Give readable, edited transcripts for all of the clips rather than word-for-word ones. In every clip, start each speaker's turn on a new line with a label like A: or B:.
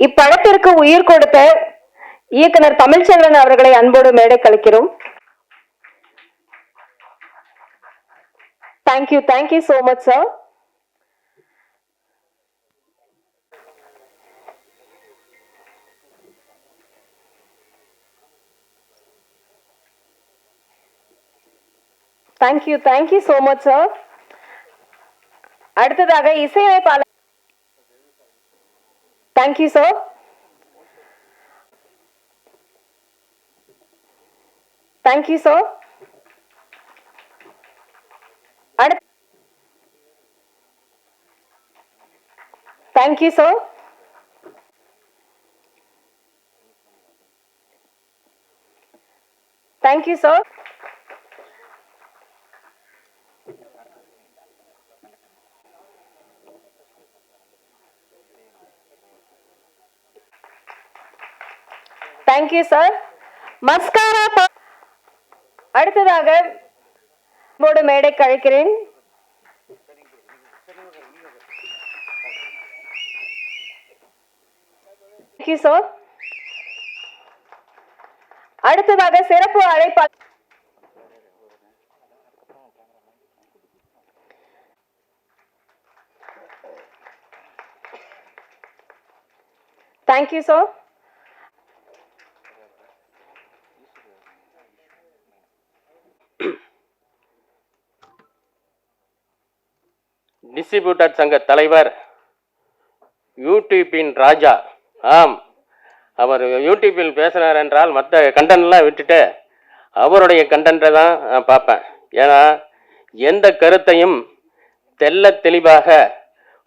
A: இப்படத்திற்கு உயிர் கொடுத்த இயக்குனர் தமிழ்ச்செல்வன் அவர்களை அன்போடு மேடை கழிக்கிறோம். Thank you so much, sir. Thank you so much, sir. அடுத்ததாக இசையமைப்பாளர். Thank you, sir. Thank you, sir. Thank you, sir. Thank you, sir. Thank you, sir. Mascara அடுத்ததாக போர்டு மேடை கழிக்கிறேன். Thank you, sir. அடுத்ததாக சிறப்பு அழைப்பாளர். Thank you, sir.
B: டிஸ்ட்ரிபியூட்டர் சங்க தலைவர், யூடியூப்பின் ராஜா. ஆம், அவர் யூடியூப்பில் பேசினார் என்றால் மற்ற கண்டென்ட்லாம் விட்டுட்டு அவருடைய கண்டென்ட்டை தான் நான் பார்ப்பேன். ஏன்னா எந்த கருத்தையும் தெல்ல தெளிவாக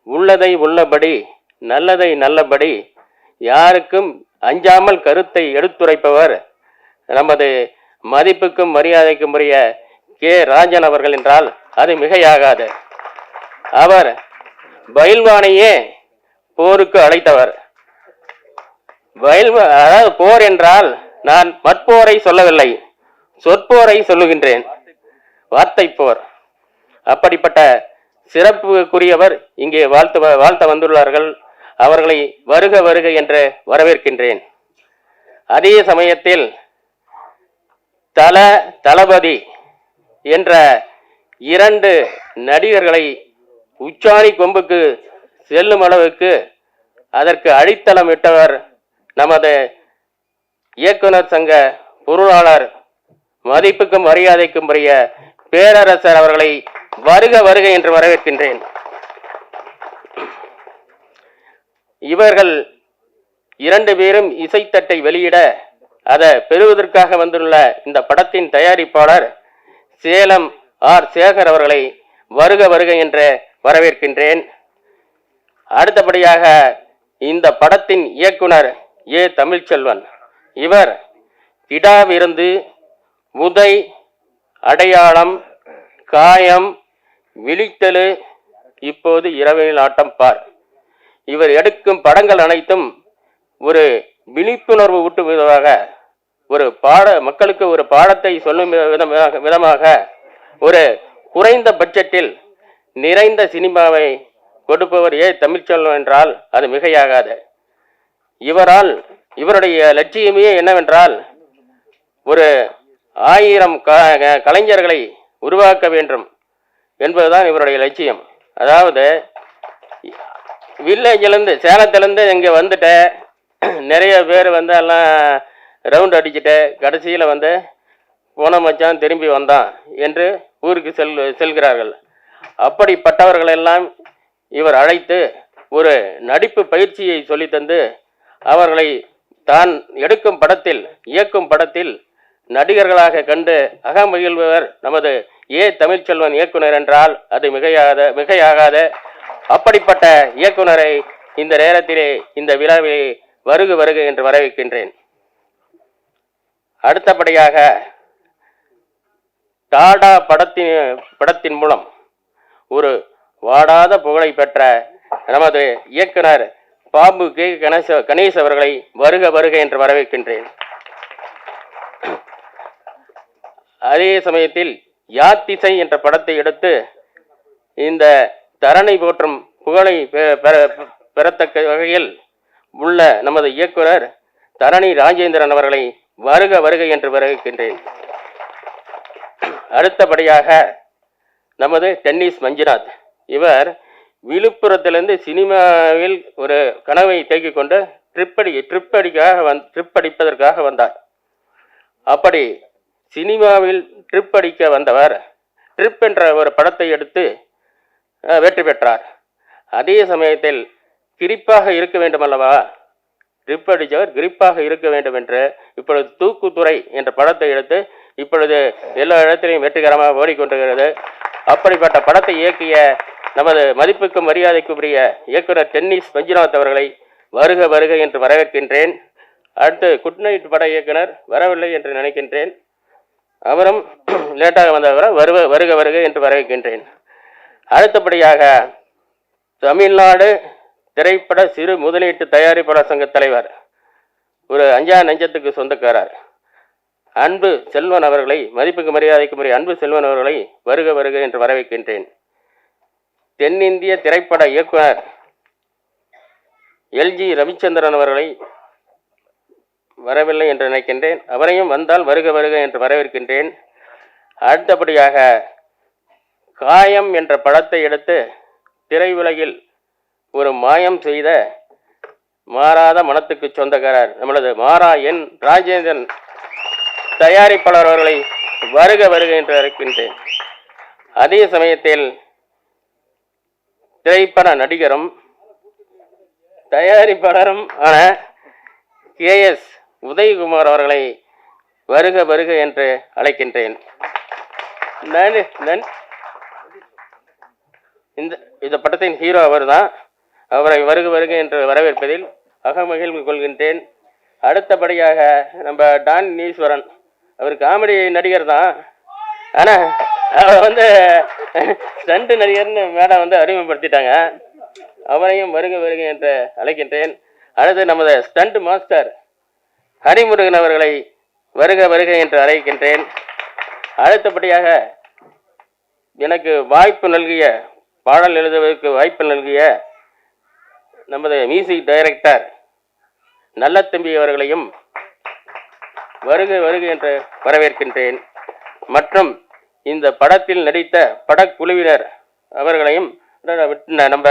B: உள்ளதை உள்ளபடி நல்லதை நல்லபடி யாருக்கும் அஞ்சாமல் கருத்தை எடுத்துரைப்பவர் நமது மதிப்புக்கும் மரியாதைக்கும் உரிய கே ராஜன் அவர்கள் என்றால் அது மிகையாகாது. அவர் பயில்வானையே போருக்கு அழைத்தவர். அதாவது போர் என்றால் நான் மற்போரை சொல்லவில்லை, சொற்போரை சொல்லுகின்றேன், வார்த்தை போர். அப்படிப்பட்ட சிறப்புக்குரியவர் இங்கே வாழ்த்த வந்துள்ளார்கள். அவர்களை வருக வருக என்று வரவேற்கின்றேன். அதே சமயத்தில் தளபதி என்ற 2 நடிகர்களை உச்சாணி கொம்புக்கு செல்லும் அளவுக்கு அதற்கு அடித்தளம் இட்டவர் நமது இயக்குனர் சங்க பொருளாளர், மதிப்புக்கும் மரியாதைக்கும் உரிய பேரரசர் அவர்களை வருக வருக என்று வரவேற்கின்றேன். இவர்கள் 2 பேரும் இசைத்தட்டை வெளியிட அதை பெறுவதற்காக வந்துள்ள இந்த படத்தின் தயாரிப்பாளர் சேலம் ஆர் சேகர் அவர்களை வருக வருக என்று வரவேற்கின்றேன். அடுத்தபடியாக இந்த படத்தின் இயக்குனர் ஏ தமிழ்ச்செல்வன். இவர் திடாவிருந்து, உதை, அடையாளம், காயம், விழித்தெழு, இப்போது இரவில் ஆட்டம் பார், இவர் எடுக்கும் படங்கள் அனைத்தும் ஒரு விழிப்புணர்வு ஊட்டும் விதமாக, ஒரு மக்களுக்கு ஒரு பாடத்தை சொல்லும் விதமாக ஒரு குறைந்த பட்ஜெட்டில் நிறைந்த சினிமாவை கொடுப்பவர் ஏ தமிழ்ச்செல்வன் என்றால் அது மிகையாகாது. இவருடைய லட்சியமே என்னவென்றால் ஒரு 1000 கலைஞர்களை உருவாக்க வேண்டும் என்பதுதான் இவருடைய லட்சியம். அதாவது வில்லேஜிலேருந்து, சேலத்திலேருந்து இங்கே வந்துட்டு நிறைய பேர் எல்லாம் ரவுண்ட் அடிச்சுட்டு கடைசியில் போன மச்சான் திரும்பி வந்தான் என்று ஊருக்கு செல்கிறார்கள். அப்படிப்பட்டவர்களெல்லாம் இவர் அழைத்து ஒரு நடிப்பு பயிற்சியை சொல்லித்தந்து அவர்களை தான் எடுக்கும் படத்தில், இயக்கும் படத்தில் நடிகர்களாக கண்டு அகமகிழ்பவர் நமது ஏ தமிழ்ச்செல்வன் இயக்குனர் என்றால் அது மிகையாகாத. அப்படிப்பட்ட இயக்குனரை இந்த நேரத்திலே இந்த விழாவிலே வருக வருக என்று வரவேற்கின்றேன். அடுத்தபடியாக டாடா படத்தின் மூலம் ஒரு வாடாத புகழை பெற்ற நமது இயக்குனர் பாபு கே கணேஷ் அவர்களை வருக வருக என்று வரவேற்கின்றேன். அதே சமயத்தில் யாத்திசை என்ற படத்தை எடுத்து இந்த தரணை போற்றும் புகழை பெறத்தக்க வகையில் உள்ள நமது இயக்குனர் தரணி ராஜேந்திரன் அவர்களை வருக வருக என்று வரவேற்கின்றேன். அடுத்தபடியாக நமது டென்னிஸ் மஞ்சுநாத், இவர் விழுப்புரத்திலிருந்து சினிமாவில் ஒரு கனவை தேக்கிக் கொண்டு ட்ரிப் அடிப்பதற்காக வந்தார். அப்படி சினிமாவில் ட்ரிப் அடிக்க வந்தவர் ட்ரிப் என்ற ஒரு படத்தை எடுத்து வெற்றி பெற்றார். அதே சமயத்தில் கிரிப்பாக இருக்க வேண்டும் அல்லவா, ட்ரிப் அடித்தவர் கிரிப்பாக இருக்க வேண்டும் என்று இப்பொழுது தூக்குத்துறை என்ற படத்தை எடுத்து இப்பொழுது எல்லா இடத்திலையும் வெற்றிகரமாக ஓடிக்கொண்டிருக்கிறது. அப்படிப்பட்ட படத்தை இயக்கிய நமது மதிப்புக்கும் மரியாதைக்கும் உரிய இயக்குனர் டென்னிஸ் மஞ்சுநாத் அவர்களை வருக வருக என்று வரவேற்கின்றேன். அடுத்து குட் நைட் பட இயக்குனர் வரவில்லை என்று நினைக்கின்றேன், அவரும் லேட்டாக வந்தவரை வருக வருக என்று வரவேற்கின்றேன். அடுத்தபடியாக தமிழ்நாடு திரைப்பட சிறு முதலீட்டு தயாரிப்பாளர் சங்க தலைவர், ஒரு அஞ்சா நெஞ்சத்துக்கு சொந்தக்காரர் அன்பு செல்வன் அவர்களை, மதிப்புக்கு மரியாதைக்கு உரிய அன்பு செல்வன் அவர்களை வருக வருக என்று வரவேற்கின்றேன். தென்னிந்திய திரைப்பட இயக்குனர் எல்ஜி ரவிச்சந்திரன் அவர்களை வரவில்லை என்று நினைக்கின்றேன், அவரையும் வந்தால் வருக வருக என்று வரவேற்கின்றேன். அடுத்தபடியாக காயம் என்ற படத்தை எடுத்து திரையுலகில் ஒரு மாயம் செய்த மாறாத மனத்துக்கு சொந்தக்காரர் நம்மளது மாறா என் ராஜேந்திரன் தயாரிப்பாளர் அவர்களை வருக வருக என்று அழைக்கின்றேன். அதே சமயத்தில் திரைப்பட நடிகரும் தயாரிப்பாளரும் ஆன KS உதயகுமார் அவர்களை வருக வருக என்று அழைக்கின்றேன். இந்த படத்தின் ஹீரோ அவர் தான், அவரை வருக வருக என்று வரவேற்பதில் அகமகிழ்வு கொள்கின்றேன். அடுத்தபடியாக நம்ம டான் ஈஸ்வரன், அவர் காமெடி நடிகர் தான், ஆனால் அவர் ஸ்டண்ட் நடிகர்னு மேடம் அறிமுகப்படுத்திட்டாங்க, அவரையும் வருக வருக என்று அழைக்கின்றேன். அடுத்து நமது ஸ்டண்ட் மாஸ்டர் ஹரிமுருகன் அவர்களை வருக வருக என்று அழைக்கின்றேன். அடுத்தபடியாக எனக்கு வாய்ப்பு நல்கிய, பாடல் எழுதுவதற்கு வாய்ப்பு நல்கிய நமது மியூசிக் டைரக்டர் நல்லத்தம்பி அவர்களையும் வருக வருக என்று வரவேற்கின்றேன். மற்றும் இந்த படத்தில் நடித்த படக்குழுவினர் அவர்களையும், நம்ம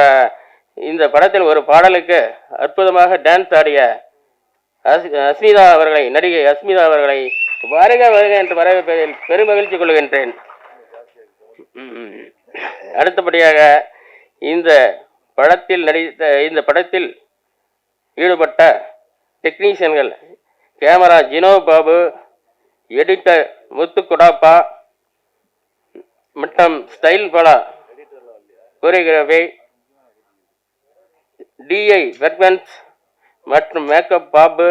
B: இந்த படத்தில் ஒரு பாடலுக்கு அற்புதமாக டான்ஸ் ஆடிய அஸ்மிதா அவர்களை, நடிகை அஸ்மிதா அவர்களை வருக வருக என்று வரவேற்பதில் பெருமகிழ்ச்சி கொள்கின்றேன். அடுத்தபடியாக இந்த படத்தில் ஈடுபட்ட டெக்னீஷியன்கள், கேமரா ஜினோ பாபு, எடிட்டர் முத்துக்குடாப்பா மற்றும் ஸ்டைல் பலா கோரியோகிராஃபி, டிஐ வெர்மன்ஸ் மற்றும் மேக்கப் பாபு,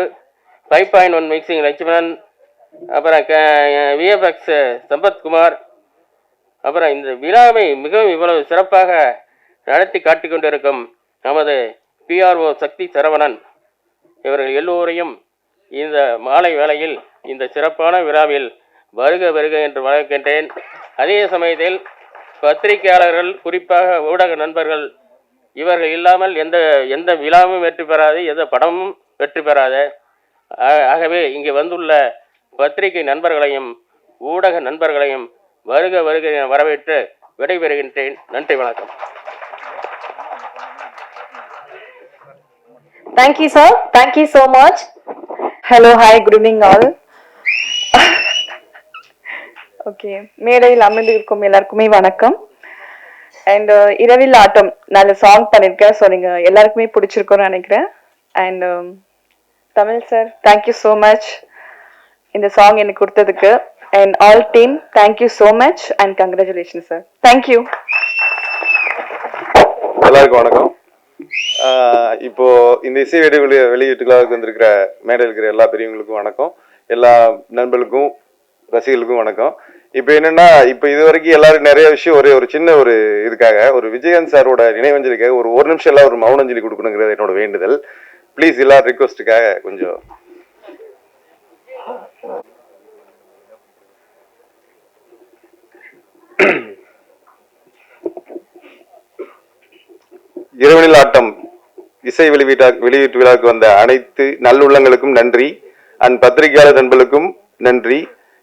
B: 5.1 மிக்சிங் லட்சுமணன், அப்புறம் விஎஃப்எக்ஸ் சம்பத்குமார், அப்புறம் இந்த விழாவை மிகவும் இவ்வளவு சிறப்பாக நடத்தி காட்டிக் கொண்டிருக்கும் நமது PRO சக்தி சரவணன், இவர்கள் எல்லோரையும் இந்த மாலை வேளையில் இந்த சிறப்பான விழாவில் வருக வருக என்று வரவேற்கின்றேன். அதே சமயத்தில் பத்திரிகையாளர்கள், குறிப்பாக ஊடக நண்பர்கள், இவர்கள் இல்லாமல் எந்த விழாவும் வெற்றி பெறாது, எந்த படமும் வெற்றி பெறாது. ஆகவே இங்கே வந்துள்ள பத்திரிகை நண்பர்களையும் ஊடக நண்பர்களையும் வருக வருக வரவேற்று விடைபெறுகின்றேன். நன்றி, வணக்கம்.
A: Thank you, sir. Thank you so much. Hello, hi, good evening all. Okay, மேடையில் அமர்ந்திருக்கும் எல்லாருக்குமே வணக்கம். அண்ட் இரவில் ஆட்டம் நல்ல சாங் பண்ணியிருக்கேன், ஸோ நீங்கள் எல்லாருக்குமே பிடிச்சிருக்கோன்னு நினைக்கிறேன். And Tamil sir, thank you so much இந்த சாங் எனக்கு கொடுத்ததுக்கு. And all team, thank you so much and congratulation sir. Thank you.
C: எல்லாருக்கும் வணக்கம். இப்போ இந்த இசை வெளியீட்டுகளாக வந்திருக்கிற மேடையில் இருக்கிற எல்லா பெரியவங்களுக்கும் வணக்கம், எல்லா நண்பர்களுக்கும் ரசிகர்களுக்கும் வணக்கம். இப்போ என்னன்னா, இப்போ இது வரைக்கும் எல்லாரும் நிறைய விஷயம் ஒரு சின்ன ஒரு இதுக்காக, ஒரு விஜயகாந்த் சாரோட நினைவஞ்சலிக்காக ஒரு நிமிஷம் எல்லாம் ஒரு மௌனஞ்சலி கொடுக்கணுங்கிறது என்னோட வேண்டுதல். ப்ளீஸ், எல்லா ரிக்வஸ்ட்டுக்காக கொஞ்சம். இரவனில் ஆட்டம் இசை வெளியீட்டு விழாவுக்கு வந்த அனைத்து நல்லுள்ளங்களுக்கும் நன்றி. அண்ட் பத்திரிகையாளர் நண்பர்களுக்கும் நன்றி.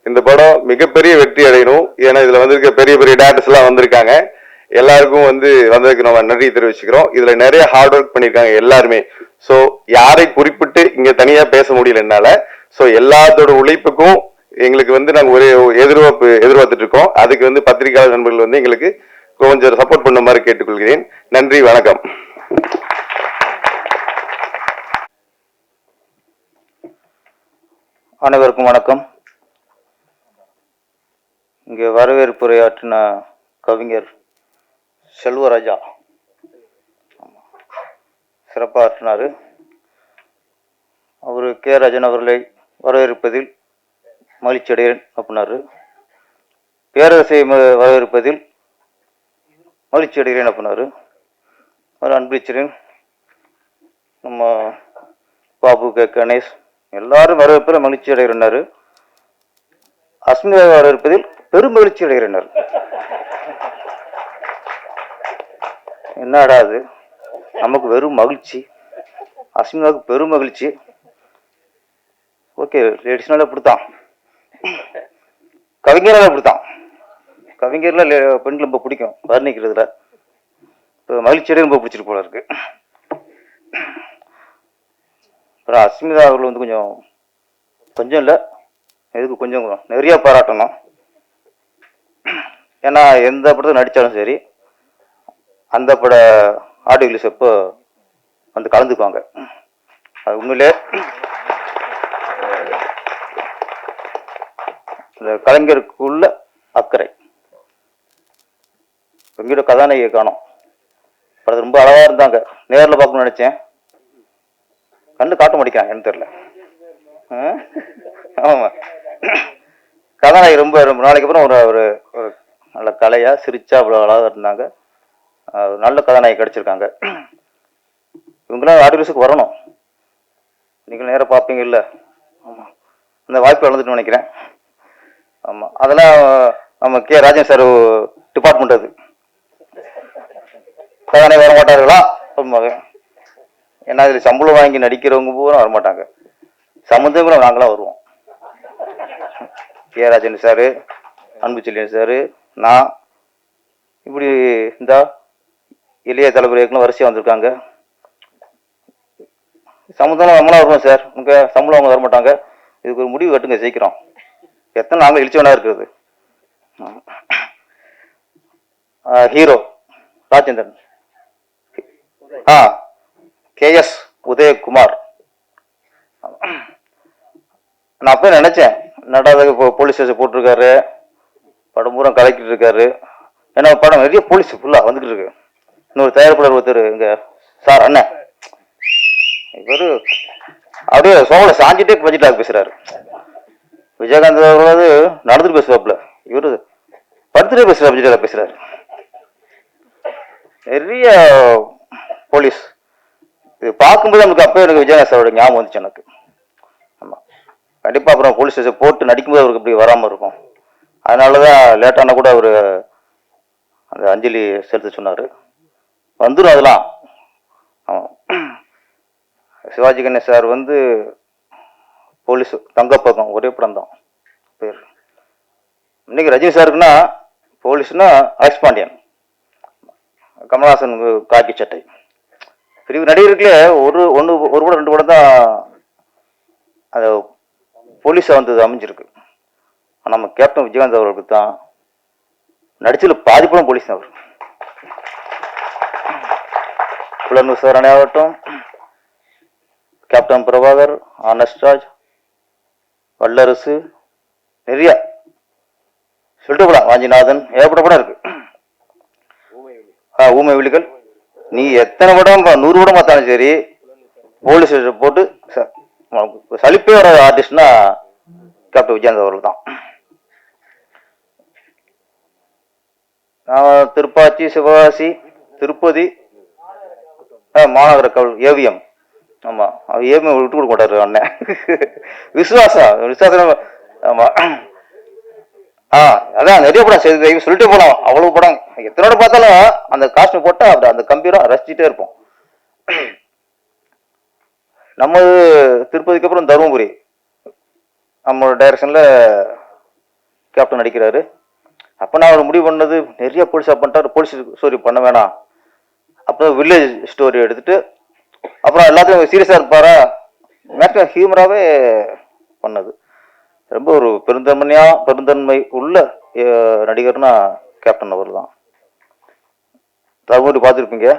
C: இந்த படம் மிகப்பெரிய வெற்றி அடையணும். ஏன்னா இதுல வந்திருக்க பெரிய பெரிய டேரக்டர்ஸ் எல்லாம் வந்திருக்காங்க. எல்லாருக்கும் வந்ததுக்கு நம்ம நன்றி தெரிவிச்சுக்கிறோம். இதுல நிறைய ஹார்ட் ஒர்க் பண்ணிருக்காங்க எல்லாருமே. சோ யாரை குறிப்பிட்டு இங்க தனியா பேச முடியல என்னால. சோ எல்லாத்தோட உழைப்புக்கும் எங்களுக்கு நாங்க ஒரே எதிர்பார்த்துட்டு இருக்கோம். அதுக்கு பத்திரிகையாளர் நண்பர்கள் எங்களுக்கு கொஞ்சம் சப்போர்ட் பண்ண மாதிரி கேட்டுக்கொள்கிறேன். நன்றி, வணக்கம்.
D: அனைவருக்கும் வணக்கம். இங்கே வரவேற்புரையாற்றின கவிஞர் செல்வராஜா சிறப்பாக ஆற்றினார். அவர் கே ராஜன் அவர்களை வரவேற்பதில் மகிழ்ச்சி அடைகிறேன் அப்படின்னாரு. பேரரசை வரவேற்பதில் மகிழ்ச்சி அடைகிறேன் அப்படின்னாரு. அவர் அன்பிச்சிறேன். நம்ம பாபு கே கணேஷ் எல்லாரும் வரவேற்பில் மகிழ்ச்சி அடைகிறார். அஸ்மிதா வரவேற்பதில் பெரும் மகிழ்ச்சி அடைகிறார். என்னடா அது, நமக்கு வெறும் மகிழ்ச்சி, அஸ்மிதாவுக்கு பெரும் மகிழ்ச்சி. ஓகே, லேடிஸ்னால அப்படித்தான், கவிஞரால அப்படித்தான். கவிஞர்ல பெண்கள் ரொம்ப பிடிக்கும் வர்ணிக்கிறதுல. இப்போ மகிழ்ச்சி அடைய ரொம்ப பிடிச்சிட்டு போல இருக்கு. அப்புறம் அஸ்மிதா அவர்கள் கொஞ்சம் இல்லை, எதுக்கு கொஞ்சம் நிறைய பாராட்டணும். ஏன்னா எந்த படத்தை நடித்தாலும் சரி அந்த பட ஆடியோ ரிலீஸ் எப்போ கலந்துக்குவாங்க. அது உண்மையிலே இந்த கலைஞருக்குள்ள அக்கறை. எங்கிட்ட கதாநாயகியை காணோம். படத்து ரொம்ப அழகா இருந்தாங்க. நேரில் பார்க்கணும்னு நினைச்சேன், கண்டு காட்ட மாட்டேங்கிறாங்க, என்ன தெரியல. ஆமா, கதாநாயகி ரொம்ப நாளைக்கு அப்புறம் ஒரு நல்ல கலையா சிரிச்சா அவ்வளோ அழகாக இருந்தாங்க. நல்ல கதாநாயகி கிடைச்சிருக்காங்க. இவங்களாம் ஆர்டிஃபிஷுக்கு வரணும். நீங்கள் நேராக பார்ப்பீங்க இல்லை? ஆமாம், அந்த வாய்ப்பு வளர்ந்துட்டு நினைக்கிறேன். ஆமாம், அதெல்லாம் நம்ம கே ராஜன் சார் டிபார்ட்மெண்ட். அது கதாநாயகி வர மாட்டார்களா? ஏன்னா இதில் சம்பளம் வாங்கி நடிக்கிறவங்க பூரா வரமாட்டாங்க. சம்மந்தமே நாங்களாம் வருவோம். கே ராஜன் சாரு, அன்பு செல்லியன் சாரு, நான், இப்படி இந்த இளைய தலைமுறைகளும் வரிசையாக வந்திருக்காங்க. சம்மந்தம் நம்மளாம் வருவோம் சார். உங்கள் சம்பளம் அவங்க வரமாட்டாங்க. இதுக்கு ஒரு முடிவு கட்டுங்க சீக்கிரம். எத்தனை நாங்கள் இழிச்சு வேணா இருக்கிறது. Hero Rajendran, KS Udayakumar. நான் அப்போ நினைச்சேன், நடாத போலீஸ் ஸ்டேஷன் போட்டிருக்காரு, படம் பூரா கலக்கிட்டு இருக்காரு. ஏன்னா படம் நிறைய போலீஸ் ஃபுல்லா வந்துகிட்டு இருக்கு. இன்னொரு தயாரிப்பாளர் ஒருத்தர் இங்க சார் அண்ணன், இவரு அப்படியே சோழ சாஞ்சிட்டே பட்ஜெட்டாக பேசுறாரு. விஜயகாந்த் அவர்களாவது நடந்துட்டு பேசுவாப்புல, இவரு படுத்துட்டே பேசுற பட்ஜெட்டாக பேசுறாரு. நிறைய போலீஸ். இது பார்க்கும்போது நமக்கு அப்போ எனக்கு விஜயகாந்த் சாரோட ஞாபகம் வந்துச்சு எனக்கு. ஆமாம், கண்டிப்பாக அப்புறம் போலீஸ் ஸ்டேஷன் போட்டு நடிக்கும்போது அவருக்கு இப்படி வராமல் இருக்கும். அதனால தான் லேட்டான கூட அவர் அந்த அஞ்சலி செலுத்த சொன்னார். வந்துடும் அதெல்லாம். ஆமாம், சிவாஜி கணேஷ் சார் போலீஸ் தங்கப்பக்கம் ஒரே படம் தான் பேர். இன்னைக்கு ரஜினி சாருக்குன்னா போலீஸ்னா அலெக்ஸ் பாண்டியன், கமல்ஹாசன் காக்கி சட்டை. பிரிவு நடிகர்களே ஒரு படம் 2 படம் தான் அது போலீஸாக அமைஞ்சிருக்கு. ஆனால் நம்ம கேப்டன் விஜயகாந்த் அவர்களுக்கு தான் நடிச்சதுல பாதி படம் போலீஸ் தான். அவர் புலன் விசாரணை ஆகட்டும், கேப்டன் பிரபாகர், ஆனஸ்ட்ராஜ், வல்லரசு, நிறைய சொல்லிட்டு போலாம், வாஞ்சிநாதன், ஏகப்பட்ட படம் இருக்கு. ஊமை விழிகள். நீ எத்தனை படம் 100 படம் பார்த்தாலும் சரி, போலீஸ் போட்டு சலிப்பே வர ஆர்டிஸ்ட்னா கேப்டன் விஜயகாந்த் அவர்கள் தான். திருப்பாச்சி, சிவகாசி, திருப்பதி, மாநகர காவல், ஏவிஎம். ஆமா, அவர் ஏவிஎம் விட்டு கொடுக்க மாட்டாரு அண்ணன். விசுவாசம். ஆமா, அதான் நிறைய படம் செய்து சொல்லிட்டே போலாம். அவ்வளவு படம் எத்தனோட பார்த்தாலும் அந்த காஸ்டியூம் போட்டா அந்த கம்பீரம் ரசிச்சுட்டே இருப்போம். நம்ம திருப்பதிக்கு அப்புறம் தருமபுரி நம்மளோட டைரக்ஷனில் கேப்டன் நடிக்கிறாரு. அப்போ நான் அவர் முடிவு பண்ணது நிறைய போலீஸாக பண்ணிட்டார், போலீஸ் ஸ்டோரி பண்ண வேணாம், அப்புறம் வில்லேஜ் ஸ்டோரி எடுத்துட்டு அப்புறம் எல்லாத்தையும் சீரியஸாக இருப்பாரா, மேக்ஸிமம் ஹியூமராகவே பண்ணது. ரொம்ப ஒரு பெருந்தன்மை உள்ள நடிகர்னா கேப்டன் அவர் தான். தருமபுரி பார்த்துருப்பீங்க.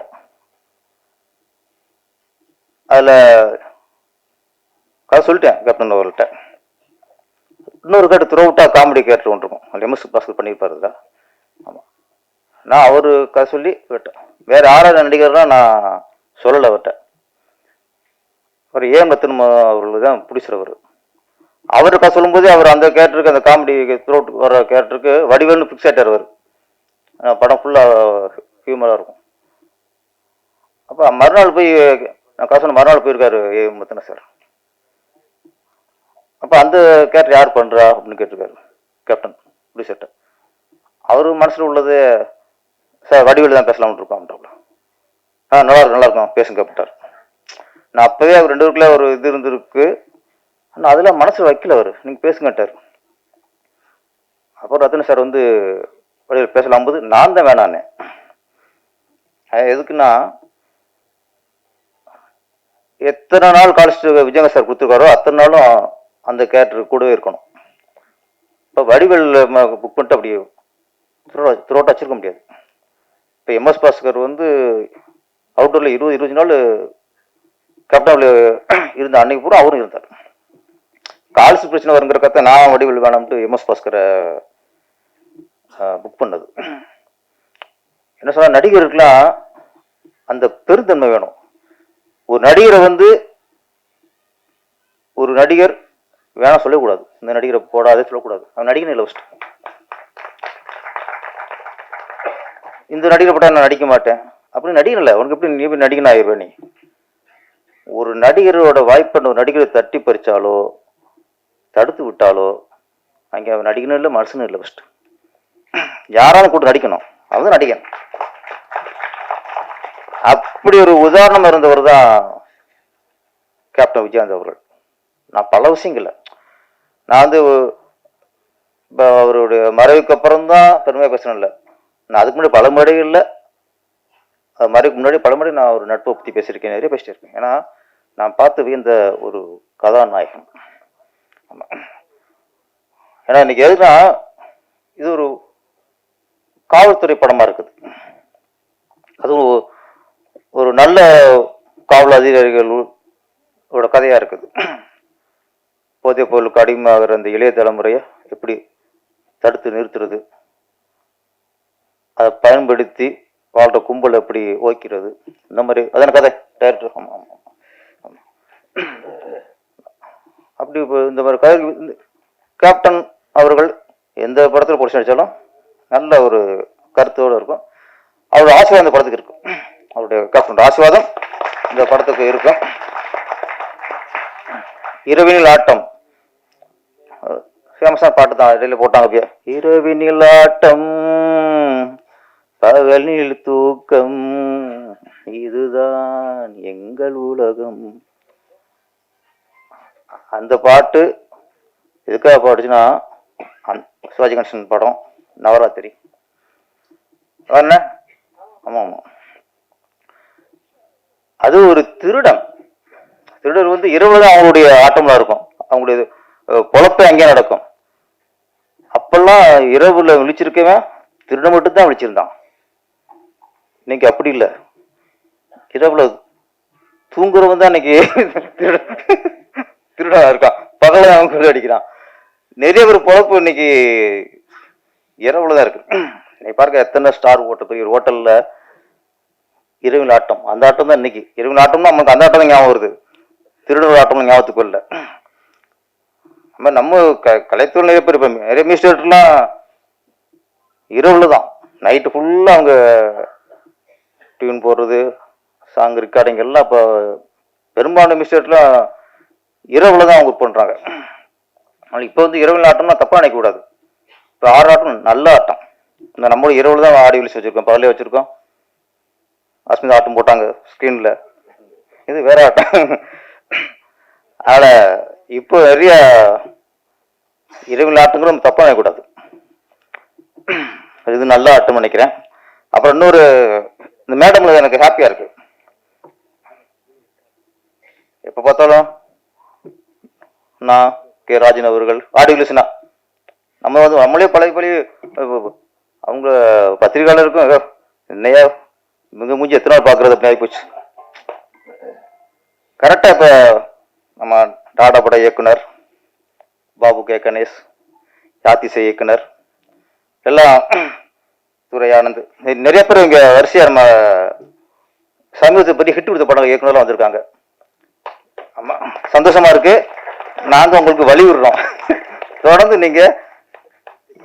D: அதில் கதை சொல்லிட்டேன் கேப்டன் அவர்கிட்ட. இன்னொரு கேட்டு த்ரோட்டா காமெடி கேரக்டர் ஒன்று இருக்கும், அதில் எம்எஸ் பாஸ்கர் பண்ணியிருப்பாரு இதில். ஆமாம், நான் அவர் கதை சொல்லி கேட்டேன். வேறு யாராவது நடிகர்லாம் நான் சொல்லலை அவர்கிட்ட. அவர் ஏன் ரத்தன் அவர்களுக்கு தான் பிடிச்சிருவர். அவர்கிட்ட சொல்லும்போது அவர் அந்த கேரக்டருக்கு, அந்த காமெடி த்ரோட் வர கேரக்டருக்கு வடிவேல்னு ஃபிக்ஸ் ஆகிட்டார். அவர் படம் ஃபுல்லாக ஹியூமராக இருக்கும். அப்போ மறுநாள் போய் நான் காசு மறுநாள் போயிருக்காரு ஏ முத்தன சார். அப்போ அந்த கேரக்டர் யார் பண்ணுறா அப்படின்னு கேட்டிருக்காரு கேப்டன் ப்ரொடியூசர்கிட்ட. அவர் மனசில் உள்ளது சார் வடிவேல் தான் பேசலாம்னு இருக்கோம்ன்றப்ப நல்லா இருக்கும் பேசுங்க கேப்டார். நான் அப்போவே அவர் 2 பேருக்குள்ள ஒரு இது இருந்திருக்கு, ஆனால் அதில் மனசில் வைக்கல அவர், நீங்கள் பேசுங்கட்டார். அப்புறம் ரத்தன சார் வந்து வடிவேல் பேசலாம் போது நான் தான் வேணான்னே. எதுக்குன்னா எத்தனை நாள் காலேஜ் விஜயங்க சார் கொடுத்துருக்காரோ அத்தனை நாளும் அந்த கேரக்டர் கூடவே இருக்கணும். இப்போ வடிவேல் புக் பண்ணிட்டு அப்படியே த்ரோட்டா வச்சிருக்க முடியாது. இப்போ எம்எஸ் பாஸ்கர் வந்து அவுட்டோரில் 20 நாள் கேப்டனில் இருந்த அன்னைக்கு பூரா அவரும் இருந்தார். கால்ஸ் பிரச்சனை வருங்கிற கதை நான் வடிவேல் வேணாம்ட்டு எம்எஸ் பாஸ்கரை புக் பண்ணது. என்ன சொன்னால் நடிகருக்கெல்லாம் அந்த பெருந்தன்மை வேணும். ஒரு நடிகரை வந்து ஒரு நடிகர் வேணாம் சொல்லக்கூடாது, இந்த நடிகரை போடாதே சொல்லக்கூடாது, அவன் நடிகனே இல்லை ஃபஸ்ட்டு. இந்த நடிகரை போட்டால் நான் நடிக்க மாட்டேன் அப்படி நடிகர் இல்லை. உனக்கு எப்படி நீ எப்படி நடிகன் ஆயிடுவேன்? நீ ஒரு நடிகரோட வாய்ப்பை ஒரு நடிகரை தட்டி பறிச்சாலோ தடுத்து விட்டாலோ அங்கே அவன் நடிகனும் இல்லை மனுஷனும் இல்லை. ஃபஸ்ட்டு யாராலும் கூட்டு நடிக்கணும், அவன் நடிகன். அப்படி ஒரு உதாரணம் இருந்தவர் தான் கேப்டன் விஜயகாந்த் அவர்கள். நான் பல விஷயங்கள்ல நான் வந்து இப்போ அவருடைய மறைவுக்கு அப்புறம் தான் பெருமையாக பேசணும் இல்லை, நான் அதுக்கு முன்னாடி பல மேடைகளில் மறைவுக்கு முன்னாடி பல மேடை நான் ஒரு நட்பை பற்றி பேசியிருக்கேன், நிறைய பேசிட்டு இருக்கேன். ஏன்னா நான் பார்த்து வியந்த ஒரு கதாநாயகன். ஆமாம், ஏன்னா இன்னைக்கு எதுனா இது ஒரு காவல்துறை படமாக இருக்குது, அதுவும் ஒரு நல்ல காவல் அதிகாரிகளோட கதையாக இருக்குது. போதைப் பொருளுக்கு அடிமையாகிற அந்த இளைய தலைமுறையை எப்படி தடுத்து நிறுத்துறது, அதை பயன்படுத்தி வாழ்ற கும்பல் எப்படி ஓய்க்கிறது, இந்த மாதிரி அதான கதை டைரக்டர். ஆமாம் ஆமாம் ஆமாம். அப்படி இப்போ இந்த மாதிரி கதை கேப்டன் அவர்கள் எந்த படத்தில் பொடிச்சு நடித்தாலும் நல்ல ஒரு கருத்தோடு இருக்கும். அவரோட ஆசீர்வாதம் இந்த படத்துக்கு இருக்கும், அவருடைய கேப்டன் ஆசீர்வாதம் இந்த படத்துக்கு இருக்கும். இரவினில் ஆட்டம் ஃபேமஸான பாட்டு தான், இடையில போட்டாங்க அப்படியே. இரவினில் ஆட்டம் பகலில் தூக்கம் இதுதான் எங்கள் உலகம். அந்த பாட்டு எதுக்காக பாடுச்சுன்னா சிவாஜி கணேசன் படம் நவராத்திரி. ஆமாம் ஆமாம், அது ஒரு திருடர் வந்து இரவு தான் அவங்களுடைய ஆட்டம்லாம் இருக்கும், அவங்களுடைய பொழப்பை அங்கேயே நடக்கும். அப்பெல்லாம் இரவுல விழிச்சிருக்கவன் திருட மட்டும் தான் விழிச்சிருந்தான். இன்னைக்கு அப்படி இல்லை, இரவுல தூங்குறவன் தான் இன்னைக்கு திருடா இருக்கான், பகல அவன் அடிக்கிறான். நிறைய பேர் பொழப்பு இன்னைக்கு இரவுல தான் இருக்கு. இன்னைக்கு பாருங்க எத்தனை ஸ்டார் ஹோட்டல், பெரிய ஒரு ஹோட்டல்ல இரவில் ஆட்டம், அந்த ஆட்டம் தான் இன்னைக்கு இரவில் ஆட்டம்னா நமக்கு அந்த ஆட்டம் தான் ஞாபகம் வருது, திருடர் ஆட்டம் ஞாபகத்துக்கு இல்லை. நம்ம கலைத்துறை நிறைய பேர் இருப்போம், நிறைய மியூசிக் இரவுல தான் நைட்டு ஃபுல்லாக அவங்க டியூன் போடுறது, சாங் ரெக்கார்டிங் எல்லாம். இப்போ பெரும்பாலான மியூசிக்லாம் இரவுல தான் அவங்க ஒர்க் பண்ணுறாங்க. ஆனால் இப்போ வந்து இரவில் ஆட்டம்னா தப்பாக நினைக்கக்கூடாது. இப்போ 6 ஆட்டம் நல்ல ஆட்டம், இந்த நம்மளோட இரவுல தான் ஆடியோ ரிலீஸ் வச்சுருக்கோம், பகலே வச்சுருக்கோம். அஸ்மிதா ஆட்டம் போட்டாங்க ஸ்க்ரீனில், இது வேற ஆட்டம். அதனால் இப்போ நிறைய இரவில் ஆட்டங்களும் நம்ம தப்பாக நினைக்கக்கூடாது. இது நல்ல ஆட்டம் நினைக்கிறேன். அப்புறம் இன்னொரு இந்த மேடம்ல எனக்கு ஹாப்பியாக இருக்கு. எப்போ பார்த்தாலும் நான் கே ராஜன் அவர்கள் ஆடியோலிஸ்னா நம்ம வந்து நம்மளே பழைய அவங்க பத்திரிகையாளருக்கும் என்னையா மிக மூஞ்சி எத்தனை நாள் பார்க்கறது அப்படி ஆகிப்போச்சு. கரெக்டாக இப்போ நம்ம டாடா பட இயக்குனர் பாபு கே கணேஷ், யாத்திசை இயக்குனர் எல்லாம் துரை ஆனந்த் நிறைய பேர் இங்கே வரிசையாக நம்ம சமீபத்தை பற்றி ஹிட் கொடுத்த படம் இயக்குனர்லாம் வந்திருக்காங்க. ஆமாம், சந்தோஷமா இருக்கு. நாங்கள் உங்களுக்கு வலியுறுறோம், தொடர்ந்து நீங்கள்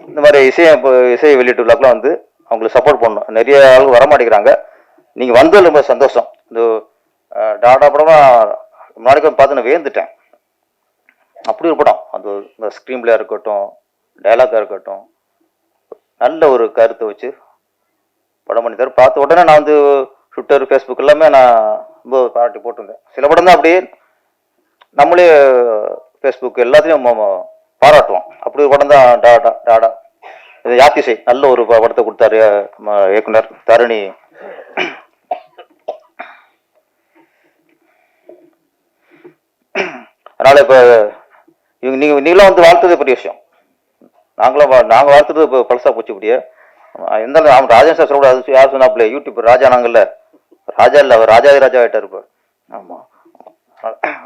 D: இந்த மாதிரி இசை வெளியீட்டு விழாக்கெலாம் வந்து அவங்களுக்கு சப்போர்ட் பண்ணணும். நிறைய ஆளுங்க வரமாட்டேங்கிறாங்க, நீங்கள் வந்தது ரொம்ப சந்தோஷம். இந்த டாடா படமாக முன்னாடி பார்த்து நான் வேந்துட்டேன். அப்படி ஒரு படம், அந்த இந்த ஸ்க்ரீன் பிளேயாக இருக்கட்டும், டைலாக்காக இருக்கட்டும், நல்ல ஒரு கருத்தை வச்சு படம் பண்ணி தர பார்த்த உடனே நான் வந்து ட்விட்டர் ஃபேஸ்புக் எல்லாமே நான் ரொம்ப பாராட்டி போட்டிருந்தேன். சில படம் தான் அப்படியே நம்மளே ஃபேஸ்புக் எல்லாத்தையும் பாராட்டுவோம். அப்படி ஒரு படம் தான் டாடா டாடா. இது யாத்திசை நல்ல ஒரு படத்தை கொடுத்தாரு இயக்குனர் தரணி. அதனால இப்போ நீங்களும் வந்து வாழ்த்தது பெரிய விஷயம். நாங்கள் வாழ்த்துறது இப்போ பழசா போச்சு. இப்படியே எந்த ராஜன் சார் சொல்லக்கூடாது, யார் சொன்னாப்புல யூடியூப் ராஜா நாங்கள்ல ராஜா இல்லை, அவர் ராஜாதி ராஜா ஆகிட்டார் இப்போ. ஆமாம்,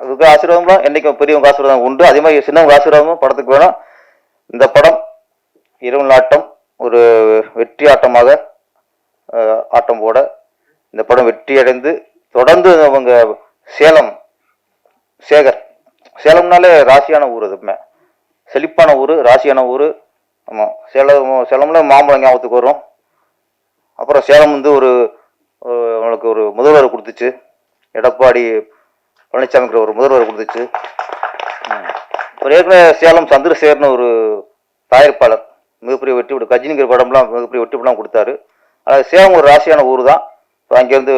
D: அதுக்கு ஆசீர்வாதம்லாம் என்றைக்கும் பெரியவங்க ஆசீர்வாதம் உண்டு, அதே மாதிரி சின்னவங்க ஆசீர்வாதமும் படத்துக்கு வேணும். இந்த படம் இரவு ஆட்டம் ஒரு வெற்றி ஆட்டமாக ஆட்டம் போட இந்த படம் வெற்றி அடைந்து தொடர்ந்து அவங்க சேலம்னாலே ராசியான ஊர், அதுமே செழிப்பான ஊர், ராசியான ஊர். ஆமாம், சேலம்ல மாம்பழம் ஞாபகத்துக்கு வரும். அப்புறம் சேலம் வந்து அவங்களுக்கு ஒரு முதல்வர் கொடுத்துச்சு, எடப்பாடி பழனிசாமிங்கிற ஒரு முதல்வர் கொடுத்துச்சு. ஒரு ஏற்கனவே சேலம் சந்திரசேகர்னு ஒரு தயாரிப்பாளர் மிகப்பெரிய வெற்றி விடு கஜினிங்கிற படம்லாம் மிகப்பெரிய வெற்றி படம் கொடுத்தாரு. அதாவது சேலம் ஒரு ராசியான ஊர் தான். இப்போ அங்கேருந்து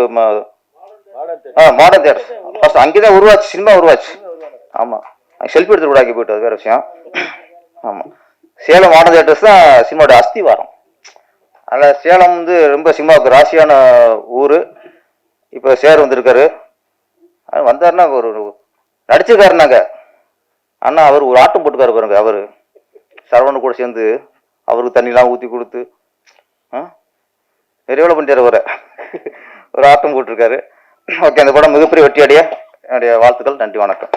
D: மாடர்ன் தியேட்டர்ஸ் ஃபர்ஸ்ட் அங்கே தான் உருவாச்சு, சினிமா உருவாச்சு. ஆமாம், செல்ஃபி எடுத்து விடாக்கி போயிட்டு, அது வேற விஷயம். ஆமாம், சேலம் மாடர்ன் தியேட்டர்ஸ் தான் சினிமாவோட அஸ்திவாரம். அதில் சேலம் வந்து ரொம்ப சினிமாவுக்கு ராசியான ஊர். இப்போ சேர் வந்திருக்காரு, வந்தாருன்னா ஒரு நடிச்சிருக்காருனாங்க. ஆனால் அவர் ஒரு ஆட்டம் போட்டுக்காரு பாருங்க. அவர் சரவணு கூட சேர்ந்து அவருக்கு தண்ணிலாம் ஊற்றி கொடுத்து நிறைய வேலை பண்ணிட்டார். ஒரு ஆட்டம் போட்டிருக்காரு. ஓகே, அந்த படம் மிகப்பெரிய வெற்றி அடைய என்னுடைய வாழ்த்துக்கள். நன்றி, வணக்கம்.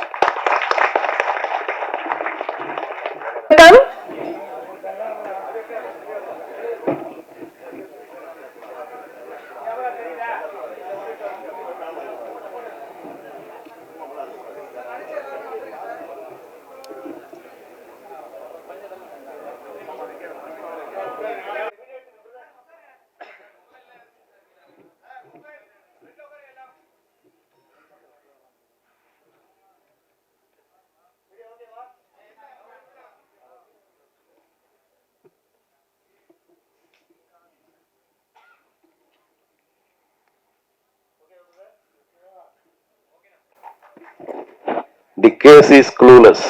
E: The case is clueless.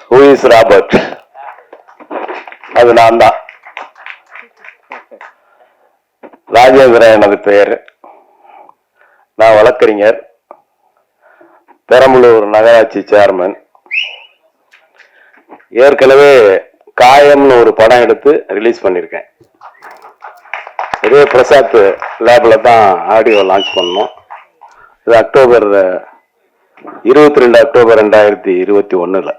E: Who is Robert? அது நான் தான். ராஜேந்திரன் எனது பெயர். நான் வழக்கறிஞர், பெரம்பலூர் நகராட்சி சேர்மன். ஏற்கனவே காயம்னு ஒரு படம் எடுத்து ரிலீஸ் பண்ணியிருக்கேன். இதே பிரசாத் லேப்ல தான் ஆடியோ லான்ச் பண்ணோம். இது அக்டோபர் 22 அக்டோபர் 2021.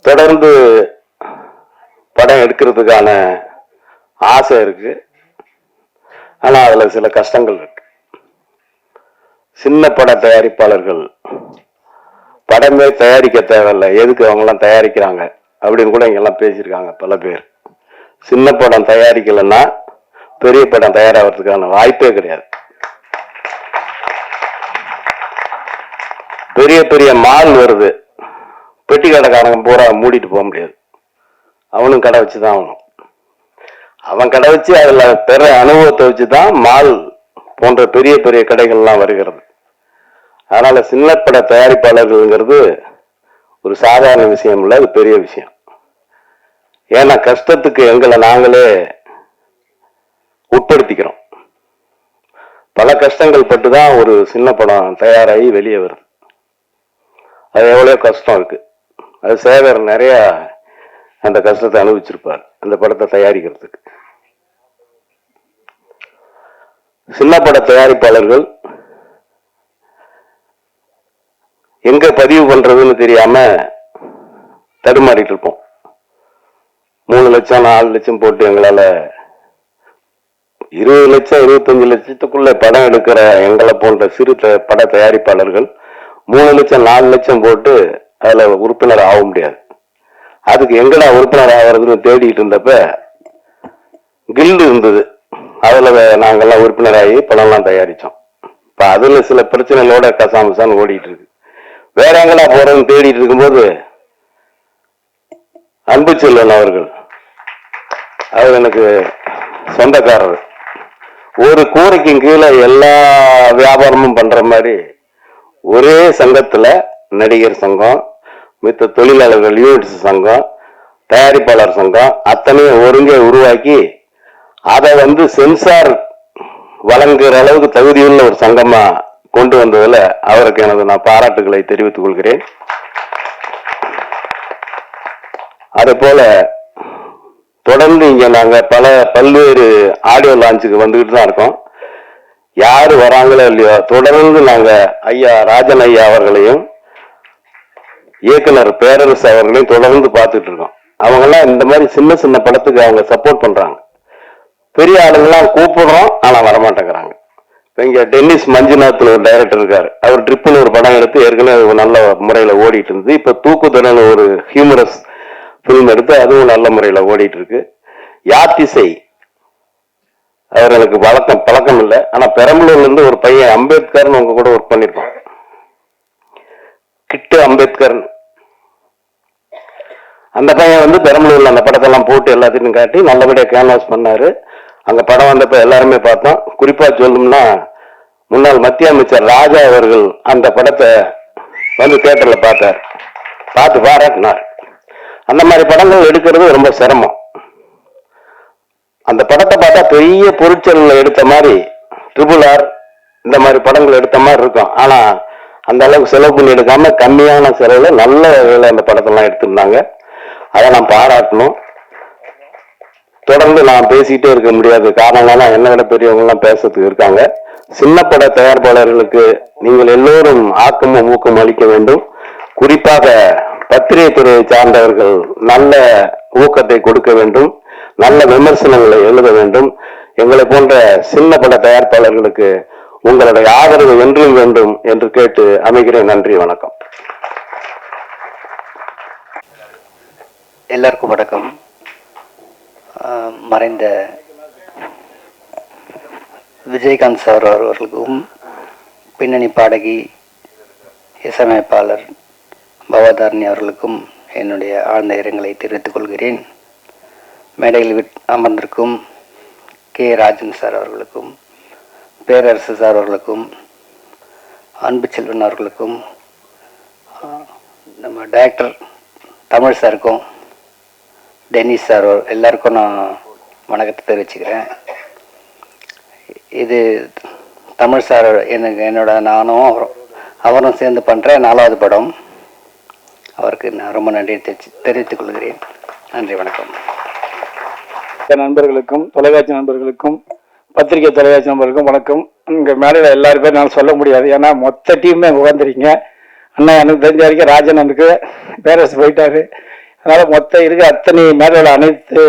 E: தொடர்ந்து படம் எடுக்கிறதுக்கான ஆசை இருக்கு, ஆனா அதுல சில கஷ்டங்கள் இருக்கு. சின்ன பட தயாரிப்பாளர்கள் படமே தயாரிக்க தேவையில்லை, எதுக்கு அவங்க எல்லாம் தயாரிக்கிறாங்க அப்படின்னு கூட இங்க எல்லாம் பேசியிருக்காங்க பல பேர். சின்ன படம் தயாரிக்கலைன்னா பெரிய படம் தயாராகிறதுக்கான வாய்ப்பே கிடையாது. பெரிய பெரிய மால் வருது, பெட்டி கடைக்காரங்க பூரா மூடிட்டு போக முடியாது, அவனும் கடை வச்சுதான் ஆகணும். அவன் கடை வச்சு அதுல பெற அனுபவத்தை வச்சுதான் மால் போன்ற பெரிய பெரிய கடைகள்லாம் வருகிறது. அதனால சின்னப்பட தயாரிப்பாளர்கள்ங்கிறது ஒரு சாதாரண விஷயம் இல்லை, அது பெரிய விஷயம். ஏன்னா கஷ்டத்துக்கு எங்களை நாங்களே உட்படுத்திக்கிறோம். பல கஷ்டங்கள் பட்டு தான் ஒரு சின்ன படம் தயாராகி வெளியே வருது. அது எவ்வளோ கஷ்டம் இருக்கு. அது சேகர் நிறைய அந்த கஷ்டத்தை அனுபவிச்சிருப்பார் அந்த படத்தை தயாரிக்கிறதுக்கு. சின்ன பட தயாரிப்பாளர்கள் எங்க பதிவு பண்றதுன்னு தெரியாம தடுமாறிட்டு இருப்போம். 3 லட்சம் 4 லட்சம் போட்டு எங்களால 20 லட்சம் 25 லட்சத்துக்குள்ள படம் எடுக்கிற எங்களை போன்ற சிறு பட தயாரிப்பாளர்கள் 3 லட்சம் 4 லட்சம் போட்டு அதுல உறுப்பினர் ஆக முடியாது. அதுக்கு எங்கடா உறுப்பினர் ஆகிறதுன்னு தேடிட்டு இருந்தப்ப கில்டு இருந்தது. அதுல நாங்கெல்லாம் உறுப்பினராகி படம்லாம் தயாரிச்சோம். இப்ப அதுல சில பிரச்சனைகளோட கசாமசான்னு ஓடிட்டு இருக்கு. வேற எங்கடா போறதுன்னு தேடிட்டு இருக்கும்போது அன்பு செல்வன் அவர்கள், அவர் எனக்கு சொந்தக்காரர். ஒரு கூரைக்கும் கீழே எல்லா வியாபாரமும் பண்ற மாதிரி ஒரே சங்கத்துல நடிகர் சங்கம், மித்த தொழிலாளர்கள் யூனிட்ஸ் சங்கம், தயாரிப்பாளர் சங்கம் அத்தனையும் ஒருங்கே உருவாக்கி அதை சென்சார் வழங்குகிற அளவுக்கு தகுதியுள்ள ஒரு சங்கமா கொண்டு வந்ததுல அவருக்கு நான் பாராட்டுகளை தெரிவித்துக் கொள்கிறேன். அதே போல தொடர்ந்து இங்க நாங்க பல்வேறு ஆடியோ லான்ச்சுக்கு வந்துகிட்டு தான் இருக்கோம். யாரு வராங்களோ இல்லையோ தொடர்ந்து நாங்க ஐயா ராஜன் ஐயா அவர்களையும் இயக்குனர் பேரரசு அவர்களையும் தொடர்ந்து பார்த்துட்டு இருக்கோம். அவங்க எல்லாம் இந்த மாதிரி சின்ன சின்ன படத்துக்கு அவங்க சப்போர்ட் பண்றாங்க. பெரிய ஆளுங்கெல்லாம் கூப்பிடுறோம், ஆனா வரமாட்டேங்கிறாங்க. இங்க டென்னிஸ் மஞ்சுநாத் ஒரு டைரக்டர் இருக்காரு. அவர் ட்ரிப்புன்னு ஒரு படம் எடுத்து ஏற்கனவே நல்ல முறையில ஓடிட்டு இருந்தது. இப்ப தூக்குதலன்னு ஒரு ஹியூமரஸ் பிலிம் எடுத்து அதுவும் நல்ல முறையில ஓடிட்டு இருக்கு. யாத்திசை அவர் எனக்கு பழக்கம் இல்லை, ஆனா பெரம்பலூர்ல இருந்து ஒரு பையன் அம்பேத்கர்னு உங்க கூட ஒர்க் பண்ணிருப்பான், கிட்டு அம்பேத்கர். அந்த பையன் பெரம்பலூர்ல அந்த படத்தெல்லாம் போட்டு எல்லாத்தையும் காட்டி நல்லபடியா கேன்வாஸ் பண்ணாரு. அங்க படம் வந்தப்ப எல்லாருமே பார்த்தோம். குறிப்பா சொல்லணும்னா முன்னாள் மத்திய அமைச்சர் ராஜா அவர்கள் அந்த படத்தை தியேட்டர்ல பார்த்தார், பார்த்து பாராட்டினார். அந்த மாதிரி படங்கள் எடுக்கிறது ரொம்ப சிரமம். அந்த படத்தை பார்த்தா பெரிய பொருட்செலவுல எடுத்த மாதிரி RRR இந்த மாதிரி படங்கள் எடுத்த மாதிரி இருக்கும். ஆனா அந்த அளவுக்கு செலவு பண்ணி எடுக்காம கம்மியான செலவுல நல்ல வகையில அந்த படத்தெல்லாம் எடுத்திருந்தாங்க. அதை நான் பாராட்டணும். தொடர்ந்து நான் பேசிட்டே இருக்க முடியாது, காரணங்கள்லாம் என்னை விட பெரியவங்க எல்லாம் பேசுறதுக்கு இருக்காங்க. சின்ன பட தயாரிப்பாளர்களுக்கு நீங்கள் எல்லோரும் ஆக்கமும் ஊக்கம் அளிக்க வேண்டும். குறிப்பாக பத்திரிகை துறையை சார்ந்தவர்கள் நல்ல ஊக்கத்தை கொடுக்க வேண்டும், நல்ல விமர்சனங்களை எழுத வேண்டும். எங்களை போன்ற சின்ன பட தயாரிப்பாளர்களுக்கு உங்களுடைய ஆதரவு என்றும் வேண்டும் என்று கேட்டு அமைகிறேன். நன்றி, வணக்கம்.
F: எல்லாருக்கும் வணக்கம். மறைந்த விஜயகாந்த் சார் அவர்களுக்கும், பின்னணி பாடகி இசையமைப்பாளர் பவதாரணி அவர்களுக்கும் என்னுடைய ஆழ்ந்த இரங்கலை தெரிவித்துக் கொள்கிறேன். மேடையில் அமர்ந்திருக்கும் கே ராஜன் சார் அவர்களுக்கும், பேரரசு சார் அவர்களுக்கும், அன்பு செல்வன் அவர்களுக்கும், நம்ம டைரக்டர் தமிழ் சாருக்கும், டென்னிஸ் சார் எல்லாருக்கும் நான் வணக்கத்தை தெரிவிச்சுக்கிறேன். இது தமிழ் சார் என்னோட நானும் அவரும் சேர்ந்து பண்ணுற 4வது படம். அவருக்கு நான் ரொம்ப நன்றி தெரிவித்துக் கொள்கிறேன். நன்றி, வணக்கம்.
G: நண்பர்களுக்கும், தொலைக்காட்சி நண்பர்களுக்கும், பத்திரிகை தொலைக்காட்சி நண்பர்களுக்கும் வணக்கம். இங்கே மேடையில் எல்லாரும் பேர் நான் சொல்ல முடியாது, ஏன்னா மொத்த டீமே உட்காந்துருக்கீங்க. அண்ணா எனக்கு தெரிஞ்ச வரைக்கும் ராஜன் எனக்கு பேரரசு போயிட்டாரு. அதனால மொத்தம் இருக்க அத்தனை மேடையில் அனைத்து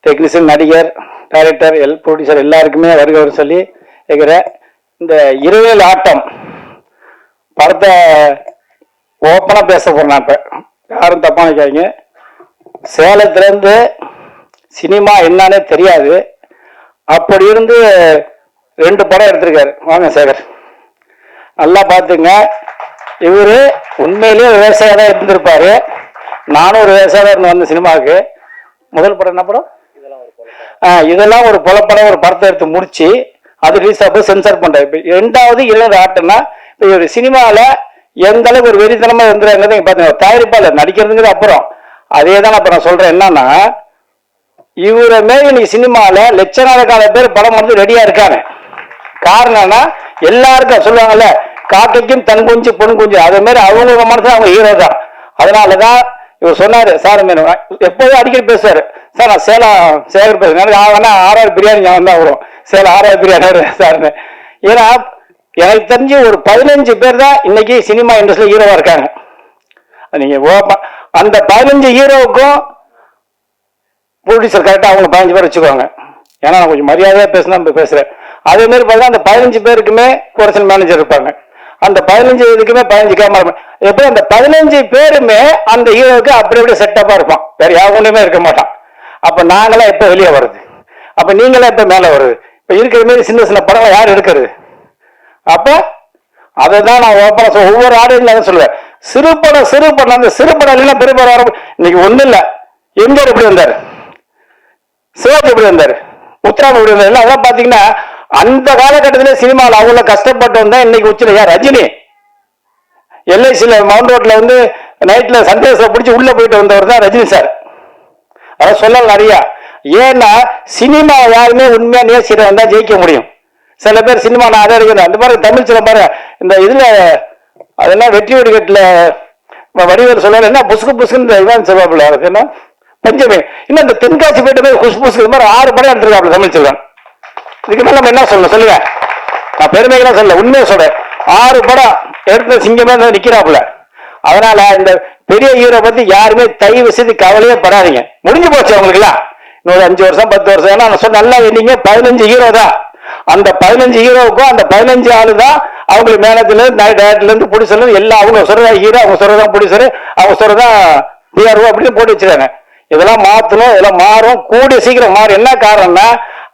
G: டெக்னீஷியன், நடிகர், டைரக்டர், ப்ரொடியூசர் எல்லாருக்குமே வருகவர் சொல்லி கேட்குறேன். இந்த இரவேல் ஆட்டம் படத்தை ஓப்பனாக பேச போறேன். இப்போ யாரும் தப்பா நினைக்காதீங்க. சேலத்துலேருந்து சினிமா என்னன்னே தெரியாது, அப்படி இருந்து 2 படம் எடுத்திருக்காரு. வாங்க சேகர், நல்லா பார்த்துங்க. இவரு உண்மையிலேயே விவசாயம் தான் இருந்திருப்பாரு. நானும் ஒரு விவசாயம் இருந்து வந்த சினிமாவுக்கு. முதல் படம் என்ன படம்? இதெல்லாம் ஒரு புலப்படம். ஒரு படத்தை எடுத்து முடிச்சு அது ரிலீஸ் அப்போ சென்சார் பண்றாரு. இப்போ ரெண்டாவது இளைஞர் ஆட்டம்னா இப்போ ஒரு சினிமாவில் எந்த அளவுக்கு ஒரு வெறித்தனமா இருந்துறாங்கிறத நீங்க பாத்தீங்கன்னா தயாரிப்பாளர் நடிக்கிறதுங்கிறது அப்புறம் அதே தான் அப்ப நான் சொல்றேன். என்னன்னா இவரை மாரி இன்னைக்கு சினிமாவில் லட்சக்கணக்கான பேர் படம் வந்து ரெடியா இருக்காங்க. காரணம்னா எல்லாருக்கும் சொல்லுவாங்கல்ல, காக்கைக்கும் தன் குஞ்சு பொன் குஞ்சு, அதே மாதிரி அவங்க மனசுல அவங்க ஹீரோ தான். அதனாலதான் இவர் சொன்னாரு, சார் எப்போதும் அடிக்கடி பேசுவாரு, சார் நான் சேகர் பேசுறேன், ஆறாவது பிரியாணி ஞாபகம் தான் வரும், சேலம் ஆறாவது பிரியாணி சார்னு. ஏன்னா எனக்கு தெரிஞ்சு ஒரு 15 பேர் தான் இன்னைக்கு சினிமா இண்டஸ்ட்ரியில ஹீரோவா இருக்காங்க. நீங்க அந்த 15 ஹீரோவுக்கும் ப்ரொடியூசர் கரெக்டா அவங்க 15 பேர் வச்சுக்குவாங்க. ஏன்னா நான் கொஞ்சம் மரியாதையா பேசுறேன். அதே மாதிரி பார்த்தா அந்த 15 பேருக்குமே ப்ரொடக்ஷன் மேனேஜர் இருப்பாங்க. அந்த 15 இதுக்குமே 15 கேமரா. எப்படி அந்த 15 பேருமே அந்த ஹீரோவுக்கு அப்படி செட்டப்பா இருப்பான், வேற யாருமே இருக்க மாட்டான். அப்ப நாங்களாம் எப்ப வெளியே வருது, அப்ப நீங்களாம் எப்ப மேல வருது? இப்ப இருக்கிற மாதிரி சின்ன சின்ன படங்களை யார் எடுக்கிறது? அப்ப அதை தான் நான் ஒவ்வொரு ஆடியன்ஸ்ல தான் சொல்லுவேன், சிறு படம் அந்த சிறு படம் இல்லைன்னா பெரிய படம் வர. இன்னைக்கு ஒண்ணு இல்ல, எம்ஜிஆர் எப்படி வந்தாரு, சிவாஜி எப்படி வந்தாரு, உத்தராம் எப்படி வந்தாரு, அதெல்லாம் பாத்தீங்கன்னா அந்த காலகட்டத்திலே சினிமாவில் அவ்வளவு கஷ்டப்பட்டு வந்தா இன்னைக்கு உச்சில யார்? ரஜினி. எல்ஐசியில மவுண்ட் ரோட்ல வந்து நைட்ல சந்தேச பிடிச்சி உள்ள போயிட்டு வந்தவர் தான் ரஜினி சார். அதான் சொல்லலாம் நிறைய. ஏன்னா சினிமா யாருமே உண்மையா நேசிட்டு வந்தா ஜெயிக்க முடியும். சில பேர் சினிமா நான் அதை எடுக்கிறேன் அந்த மாதிரி தமிழ் சில பாரு இந்த இதுல அதெல்லாம் வெற்றி வெடிக்கட்டுல வடிவேல் சொல்லுவாரு, என்ன புசுக்கு புசுக்குன்னு இதான் சொல்லுவாப்புல, என்ன பஞ்சமி இன்னும் இந்த தென்காசி போயிட்டு போய் புசு புசுக்கு இது மாதிரி 6 படம் எடுத்திருக்காப்புல தமிழ் செல்வன். இதுக்கு மேல நம்ம என்ன சொல்லணும் சொல்லுங்க? நான் பெருமைகளாம் சொல்ல, உண்மையை சொல்றேன். 6 படம் எடுத்து சிங்கமே நிக்கிறாப்புல. அதனால இந்த பெரிய ஹீரோ பத்தி யாருமே தயவு செய்து கவலையே படாதீங்க. முடிஞ்சு போச்சு அவங்களுக்கு எல்லாம். இன்னொரு 5 வருஷம் 10 வருஷம். ஏன்னா நான் சொன்ன நல்லா இல்லைங்க, 15 ஹீரோ தான். அந்த 15 ஹீரோவுக்கும் அந்த 15 ஆளு தான் அவங்களுக்கு மேனேஜர்ல இருந்து டைரக்டர்ல இருந்து ப்ரொடியூசர்ல இருந்து எல்லாம் அவங்க சொல்றதா ஹீரோ, அவங்க சொல்றதான் ப்ரொடியூசர், அவங்க சொல்றதான் பிஆர்ஓ அப்படின்னு போட்டு வச்சிருக்காங்க. இதெல்லாம் மாத்தணும், இதெல்லாம் மாறும், கூடிய சீக்கிரம் மாறும். என்ன காரணம்னா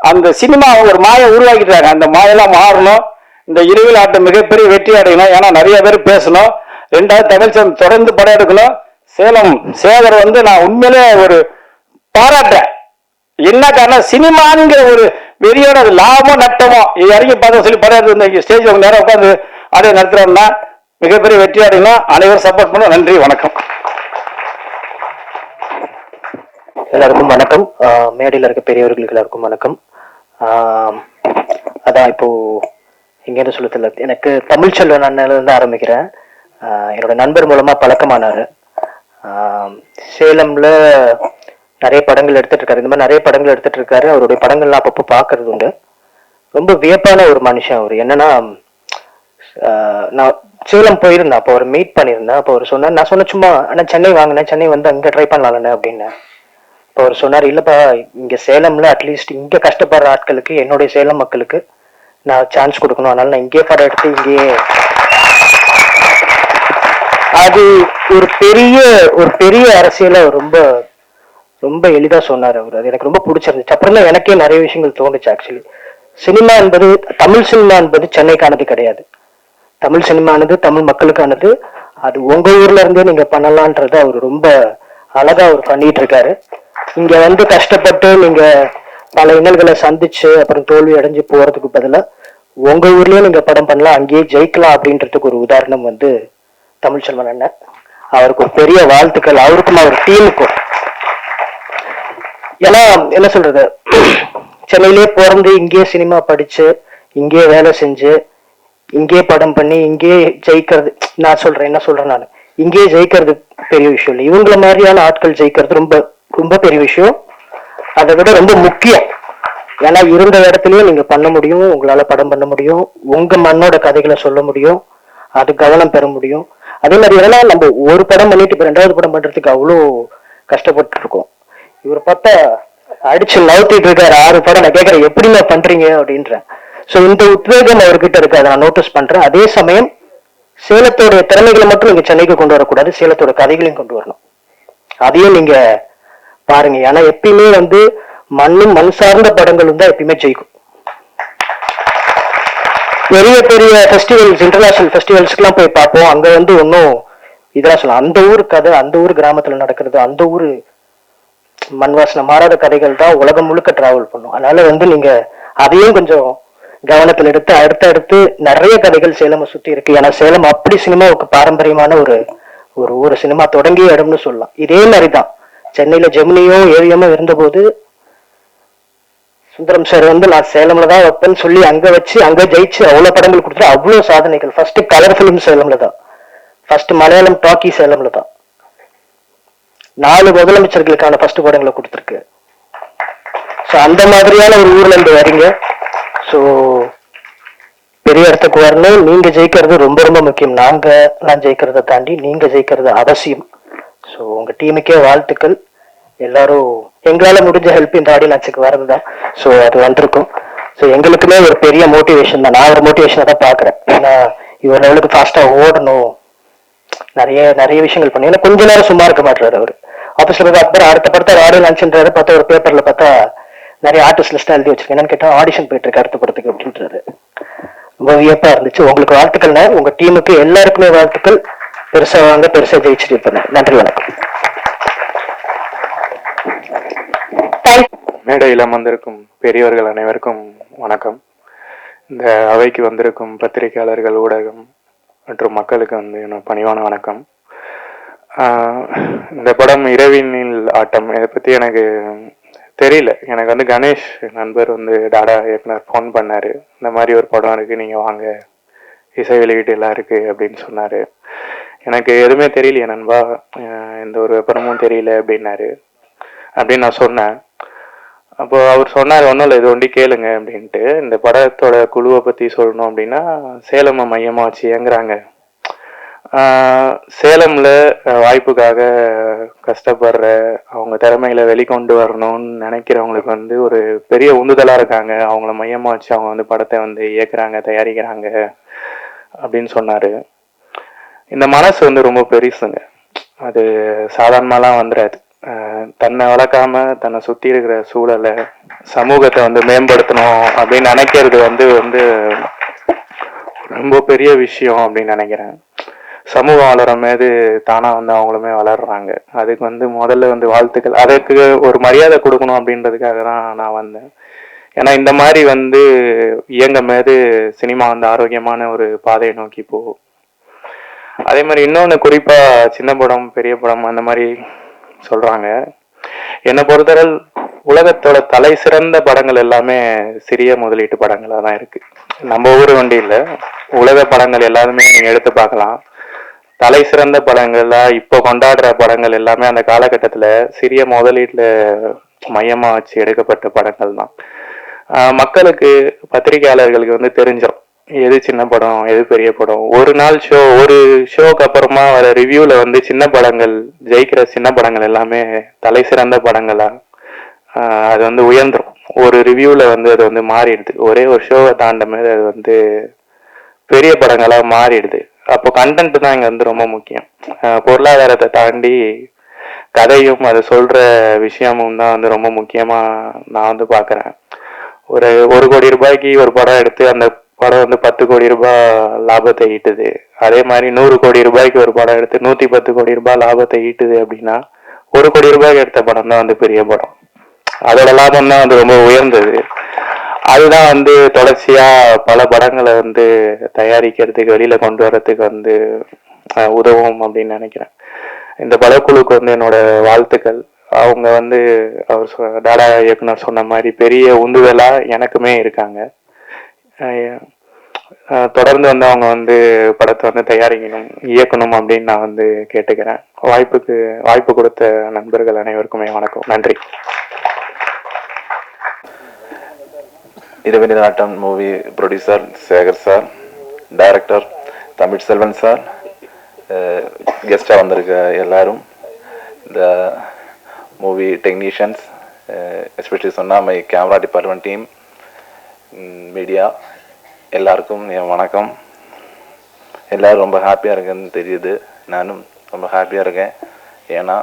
G: அந்த சினிமா ஒரு மாயை உருவாக்கிட்டாங்க, அந்த மாயெல்லாம் மாறணும். இந்த இரவில் ஆட்டம் மிகப்பெரிய வெற்றி அடையணும். ஏன்னா நிறைய பேர் பேசணும். 2வது தமிழ் தொடர்ந்து படம் எடுக்கணும். சேலம் சேகர் வந்து நான் உண்மையிலே ஒரு பாராட்டுறேன். என்ன காரணம், சினிமாங்கிற ஒரு வெறியோட லாபமோ நட்டமோ இறங்கி பார்த்து சொல்லி படம் எடுத்து ஸ்டேஜ் அவங்க நேரம் உட்காந்து அப்படியே நடத்துறோம்னா மிகப்பெரிய வெற்றி அடையணும். அனைவரும் சப்போர்ட் பண்ண. நன்றி, வணக்கம்.
H: எல்லாருக்கும் வணக்கம். மேடையில் இருக்க பெரியவர்களுக்கு எல்லாருக்கும் வணக்கம். அதான் இப்போ எங்கேன்னு சொல்ல தெரியல, எனக்கு தமிழ்ச்செல்வன் அண்ணன்லேருந்து ஆரம்பிக்கிறேன். என்னோட நண்பர் மூலமா பழக்கமானாரு. சேலம்ல நிறைய படங்கள் எடுத்துட்டு இருக்காரு. இந்த மாதிரி நிறைய படங்கள் எடுத்துட்டு இருக்காரு. அவருடைய படங்கள்லாம் அப்பப்போ பார்க்கறது உண்டு. ரொம்ப வியப்பான ஒரு மனுஷன் அவர். என்னன்னா நான் சேலம் போயிருந்தேன், அப்போ அவர் மீட் பண்ணியிருந்தேன். அப்போ அவர் சொன்னார், நான் சொன்ன சும்மா ஆனா சென்னை வாங்கினேன், சென்னை வந்து அங்கே ட்ரை பண்ணலான்னு அப்படின்னு. இப்போ அவர் சொன்னார், இல்லப்பா இங்க சேலம்ல அட்லீஸ்ட் இங்க கஷ்டப்படுற ஆட்களுக்கு, என்னுடைய சேலம் மக்களுக்கு நான் சான்ஸ் கொடுக்கணும், அதனால நான் இங்கே படம் எடுத்து இங்கேயே. அது ஒரு பெரிய அரசியல ரொம்ப ரொம்ப எளிதா சொன்னார் அவர். அது எனக்கு ரொம்ப பிடிச்சிருந்துச்சு. அப்புறம் தான் எனக்கே நிறைய விஷயங்கள் தோணுச்சு. ஆக்சுவலி சினிமா என்பது, தமிழ் சினிமா என்பது சென்னைக்கானது கிடையாது. தமிழ் சினிமானது தமிழ் மக்களுக்கானது. அது உங்க ஊர்ல இருந்தே நீங்க பண்ணலான்றது அவர் ரொம்ப அழகா அவர் பண்ணிட்டு இருக்காரு. இங்க வந்து கஷ்டப்பட்டு நீங்க பல இன்னல்களை சந்திச்சு அப்புறம் தோல்வி அடைஞ்சு போறதுக்கு பதிலா உங்க ஊர்லயே நீங்க படம் பண்ணலாம், அங்கேயே ஜெயிக்கலாம் அப்படின்றதுக்கு ஒரு உதாரணம் வந்து தமிழ்ச்செல்வன் அண்ணன். அவருக்கு ஒரு பெரிய வாழ்த்துக்கள், அவருக்கும் அவர் டீமுக்கும். ஏன்னா என்ன சொல்றது, சென்னையிலேயே பிறந்து இங்கேயே சினிமா படிச்சு இங்கேயே வேலை செஞ்சு இங்கேயே படம் பண்ணி இங்கேயே ஜெயிக்கிறது, நான் சொல்றேன் என்ன சொல்றேன், நான் இங்கேயே ஜெயிக்கிறது பெரிய விஷயம் இல்லை. இவங்கள மாதிரியான ஆட்கள் ஜெயிக்கிறது ரொம்ப ரொம்ப பெரிய விஷயம். அதை விட ரொம்ப முக்கியம். ஏன்னா இருந்த இடத்துலயே நீங்க பண்ண முடியும், உங்களால படம் பண்ண முடியும், உங்க மண்ணோட கதைகளை சொல்ல முடியும், அது கவனம் பெற முடியும். அதே மாதிரி ஏன்னா நம்ம ஒரு படம் பண்ணிட்டு இப்ப 2வது படம் பண்றதுக்கு அவ்வளோ கஷ்டப்பட்டு இருக்கோம். இவர் பார்த்தா அடிச்சு நவுத்திட்டு இருக்காரு 6 படம். நான் கேட்கறேன் எப்படிங்க பண்றீங்க அப்படின்றேன். ஸோ இந்த உத்வேகம் அவர்கிட்ட இருக்கு, அதை நான் நோட்டீஸ் பண்றேன். அதே சமயம் சேலத்தோட திறமைகளை மட்டும் நீங்க சென்னைக்கு கொண்டு வரக்கூடாது, சேலத்தோட கதைகளையும் கொண்டு வரணும். அதையும் நீங்க பாருங்க. ஏன்னா எப்பயுமே வந்து மண்ணும் மண் சார்ந்த படங்களும் தான் எப்பயுமே ஜெயிக்கும். பெரிய பெரிய ஃபெஸ்டிவல்ஸ், இன்டர்நேஷனல் ஃபெஸ்டிவல்ஸ்க்குலாம் போய் பார்ப்போம். அங்க வந்து ஒன்றும் இதெல்லாம் சொல்லலாம், அந்த ஊர் கதை, அந்த ஊர் கிராமத்துல நடக்கிறது, அந்த ஊர் மண் வாசனை மாறாத கதைகள் தான் உலகம் முழுக்க டிராவல் பண்ணும். அதனால வந்து நீங்க அதையும் கொஞ்சம் கவனத்தில் எடுத்து அடுத்தடுத்து நிறைய கதைகள் சேலமை சுத்தி இருக்கு. ஏன்னா சேலம் அப்படி சினிமாவுக்கு பாரம்பரியமான ஒரு ஒரு ஒரு சினிமா தொடங்கிய இடம்னு சொல்லலாம். இதே மாதிரிதான் சென்னையில ஜெமினியோ ஏவியமோ இருந்தபோது சுந்தரம் சார் வந்து நான் சேலம்ல தான் வைப்பேன்னு சொல்லி அங்க வச்சு அங்க ஜெயிச்சு அவ்வளவு படங்கள் கொடுத்துட்டு அவ்வளவு சாதனைகள். ஃபர்ஸ்ட் கலர் பிலிம் சேலம்ல தான், ஃபர்ஸ்ட் மலையாளம் டாக்கி சேலம்ல தான் 4 முதலமைச்சர்களுக்கான ஃபர்ஸ்ட் படங்களை கொடுத்துருக்கு. ஸோ அந்த மாதிரியான ஒரு ஊர்ல இருந்து வரீங்க. ஸோ பெரிய இடத்துக்கு வரணும். நீங்க ஜெயிக்கிறது ரொம்ப ரொம்ப முக்கியம். நான் ஜெயிக்கிறத தாண்டி நீங்க ஜெயிக்கிறது அவசியம். ஸோ உங்க டீமுக்கே வாழ்த்துக்கள். எல்லாரும் எங்களால முடிஞ்ச ஹெல்ப் இந்த ஆடியன்ஸுக்கு வரதுதான். ஸோ அது வந்திருக்கும். ஸோ எங்களுக்குமே ஒரு பெரிய மோட்டிவேஷன் தான். நான் ஒரு மோட்டிவேஷனை தான் பாக்குறேன். ஏன்னா இவர் லெவலுக்கு ஃபாஸ்டா ஓடணும், நிறைய நிறைய விஷயங்கள் பண்ணி. ஏன்னா கொஞ்ச நேரம் சும்மா இருக்க மாட்டாரு அவரு. ஆஃபீஸ்ல போய் அப்புறம் அடுத்த படத்தை ஆடியோ லான்ச்ன்றாரு. பார்த்தா ஒரு பேப்பர்ல பார்த்தா நிறைய ஆர்டிஸ்ட் லிஸ்ட் எழுதி வச்சிருக்கேன். என்னன்னு கேட்டா ஆடிஷன் போயிட்டு இருக்கு அடுத்த படத்துக்கு அப்படின்றாரு. ரொம்ப வியப்பா இருந்துச்சு. உங்களுக்கு வாழ்த்துக்கள்னா உங்க டீமுக்கு எல்லாருக்குமே வாழ்த்துக்கள். பெருசா வாங்க, பெருசா ஜெயிச்சுட்டு இருப்பேன். நன்றி, வணக்கம்.
I: மேடையில் அமர்ந்திருக்கும் பெரியவர்கள் அனைவருக்கும் வணக்கம். இந்த அவைக்கு வந்திருக்கும் பத்திரிகையாளர்கள், ஊடகம் மற்றும் மக்களுக்கு வந்து என்னோட பணிவான வணக்கம். இந்த படம் இரவினில் ஆட்டம், இதை பற்றி எனக்கு தெரியல. எனக்கு வந்து கணேஷ் நண்பர் வந்து டாடா இயக்குனர் ஃபோன் பண்ணார். இந்த மாதிரி ஒரு படம் இருக்குது, நீங்கள் வாங்க, இசை வெளியீட்டு எல்லாம் இருக்குது அப்படின்னு சொன்னார். எனக்கு எதுவுமே தெரியலையே நண்பா, எந்த ஒரு படமும் தெரியல அப்படின்னாரு. அப்படின்னு நான் சொன்னேன். அப்போ அவர் சொன்னார், ஒன்றும் இல்லை, இது ஒண்டி கேளுங்க அப்படின்ட்டு. இந்த படத்தோட குழுவை பற்றி சொல்லணும் அப்படின்னா சேலமை மையமாக வச்சு இயங்குறாங்க. சேலம்ல வாய்ப்புக்காக கஷ்டப்படுற, அவங்க திறமையில வெளிக்கொண்டு வரணும்னு நினைக்கிறவங்களுக்கு வந்து ஒரு பெரிய உந்துதலா இருக்காங்க. அவங்கள மையமா வச்சு அவங்க வந்து படத்தை வந்து இயக்குறாங்க, தயாரிக்கிறாங்க அப்படின்னு சொன்னாரு. இந்த மனசு வந்து ரொம்ப பெருசுங்க. அது சாதாரணமாலாம் வந்துடாது. தன்னை வளர்க்காம தன்னை சுத்தி இருக்கிற சூழலை, சமூகத்தை வந்து மேம்படுத்தணும் அப்படின்னு நினைக்கிறது வந்து வந்து ரொம்ப பெரிய விஷயம் அப்படின்னு நினைக்கிறேன். சமூகம் வளர மீது தானா வந்து அவங்களுமே வளர்றாங்க. அதுக்கு வந்து முதல்ல வந்து வாழ்த்துக்கள். அதுக்கு ஒரு மரியாதை கொடுக்கணும் அப்படின்றதுக்காக தான் நான் வந்தேன். ஏன்னா இந்த மாதிரி வந்து இயங்க மீது சினிமா வந்து ஆரோக்கியமான ஒரு பாதையை நோக்கி போகும். அதே மாதிரி இன்னொன்று, குறிப்பா சின்ன படம் பெரிய படம் அந்த மாதிரி சொல்றாங்க. என்னை பொறுத்தவரை உலகத்தோட தலை சிறந்த படங்கள் எல்லாமே சிறிய முதலீட்டு படங்களா தான் இருக்கு. நம்ம ஊர் வண்டி இல்லை, உலக படங்கள் எல்லாருமே நீங்க எடுத்து பார்க்கலாம். தலை சிறந்த படங்கள்ல இப்போ கொண்டாடுற படங்கள் எல்லாமே அந்த காலகட்டத்துல சிறிய முதலீட்டுல மையமா வச்சு எடுக்கப்பட்ட படங்கள் தான். மக்களுக்கு, பத்திரிகையாளர்களுக்கு வந்து தெரிஞ்சிடும் எது சின்ன படம் எது பெரிய படம். ஒரு நாள் ஷோ, ஒரு ஷோக்கு அப்புறமா வர ரிவ்யூல வந்து சின்ன படங்கள், ஜெயிக்கிற சின்ன படங்கள் எல்லாமே தலை சிறந்த படங்களா அது வந்து உயர்ந்துடும். ஒரு ரிவ்யூல வந்து அது வந்து மாறிடுது. ஒரே ஒரு ஷோவை தாண்ட மாதிரி அது வந்து பெரிய படங்களா மாறிடுது. அப்போ கண்டென்ட் தான் இங்க வந்து ரொம்ப முக்கியம். பொருளாதாரத்தை தாண்டி கதையும் அது சொல்ற விஷயமும் தான் வந்து ரொம்ப முக்கியமா நான் வந்து பாக்குறேன். ஒரு கோடி ரூபாய்க்கு ஒரு படம் எடுத்து அந்த படம் வந்து 10 கோடி ரூபாய் லாபத்தை ஈட்டுது. அதே மாதிரி 100 கோடி ரூபாய்க்கு ஒரு படம் எடுத்து 110 கோடி ரூபாய் லாபத்தை ஈட்டுது அப்படின்னா 1 கோடி ரூபாய்க்கு எடுத்த படம் தான் வந்து பெரிய படம். அதோட லாபம் தான் வந்து ரொம்ப உயர்ந்தது. அதுதான் வந்து தொடர்ச்சியா பல படங்களை வந்து தயாரிக்கிறதுக்கு, வெளியில கொண்டு வர்றதுக்கு வந்து உதவும் அப்படின்னு நினைக்கிறேன். இந்த படக்குழுக்கு வந்து என்னோட வாழ்த்துக்கள். அவங்க வந்து அவர் டாடா இயக்குனர் சொன்ன மாதிரி பெரிய உந்துதலா எனக்குமே இருக்காங்க. தொடர்ந்து வந்து அவங்க வந்து படத்தை வந்து தயாரிக்கணும், இயக்கணும் அப்படின்னு நான் வந்து கேட்டுக்கிறேன். வாய்ப்பு கொடுத்த நண்பர்கள் அனைவருக்குமே வணக்கம், நன்றி.
J: Iravinil Aattam movie producer Shekar sir, director Tamil Selvan sir, கெஸ்டாக வந்திருக்க எல்லாரும், இந்த மூவி டெக்னீஷியன்ஸ், எஸ்பெஷலி சொன்னால் my camera department team, media எல்லாருக்கும் என் வணக்கம். எல்லோரும் ரொம்ப ஹாப்பியாக இருக்குன்னு தெரியுது. நானும் ரொம்ப ஹாப்பியாக இருக்கேன். ஏன்னா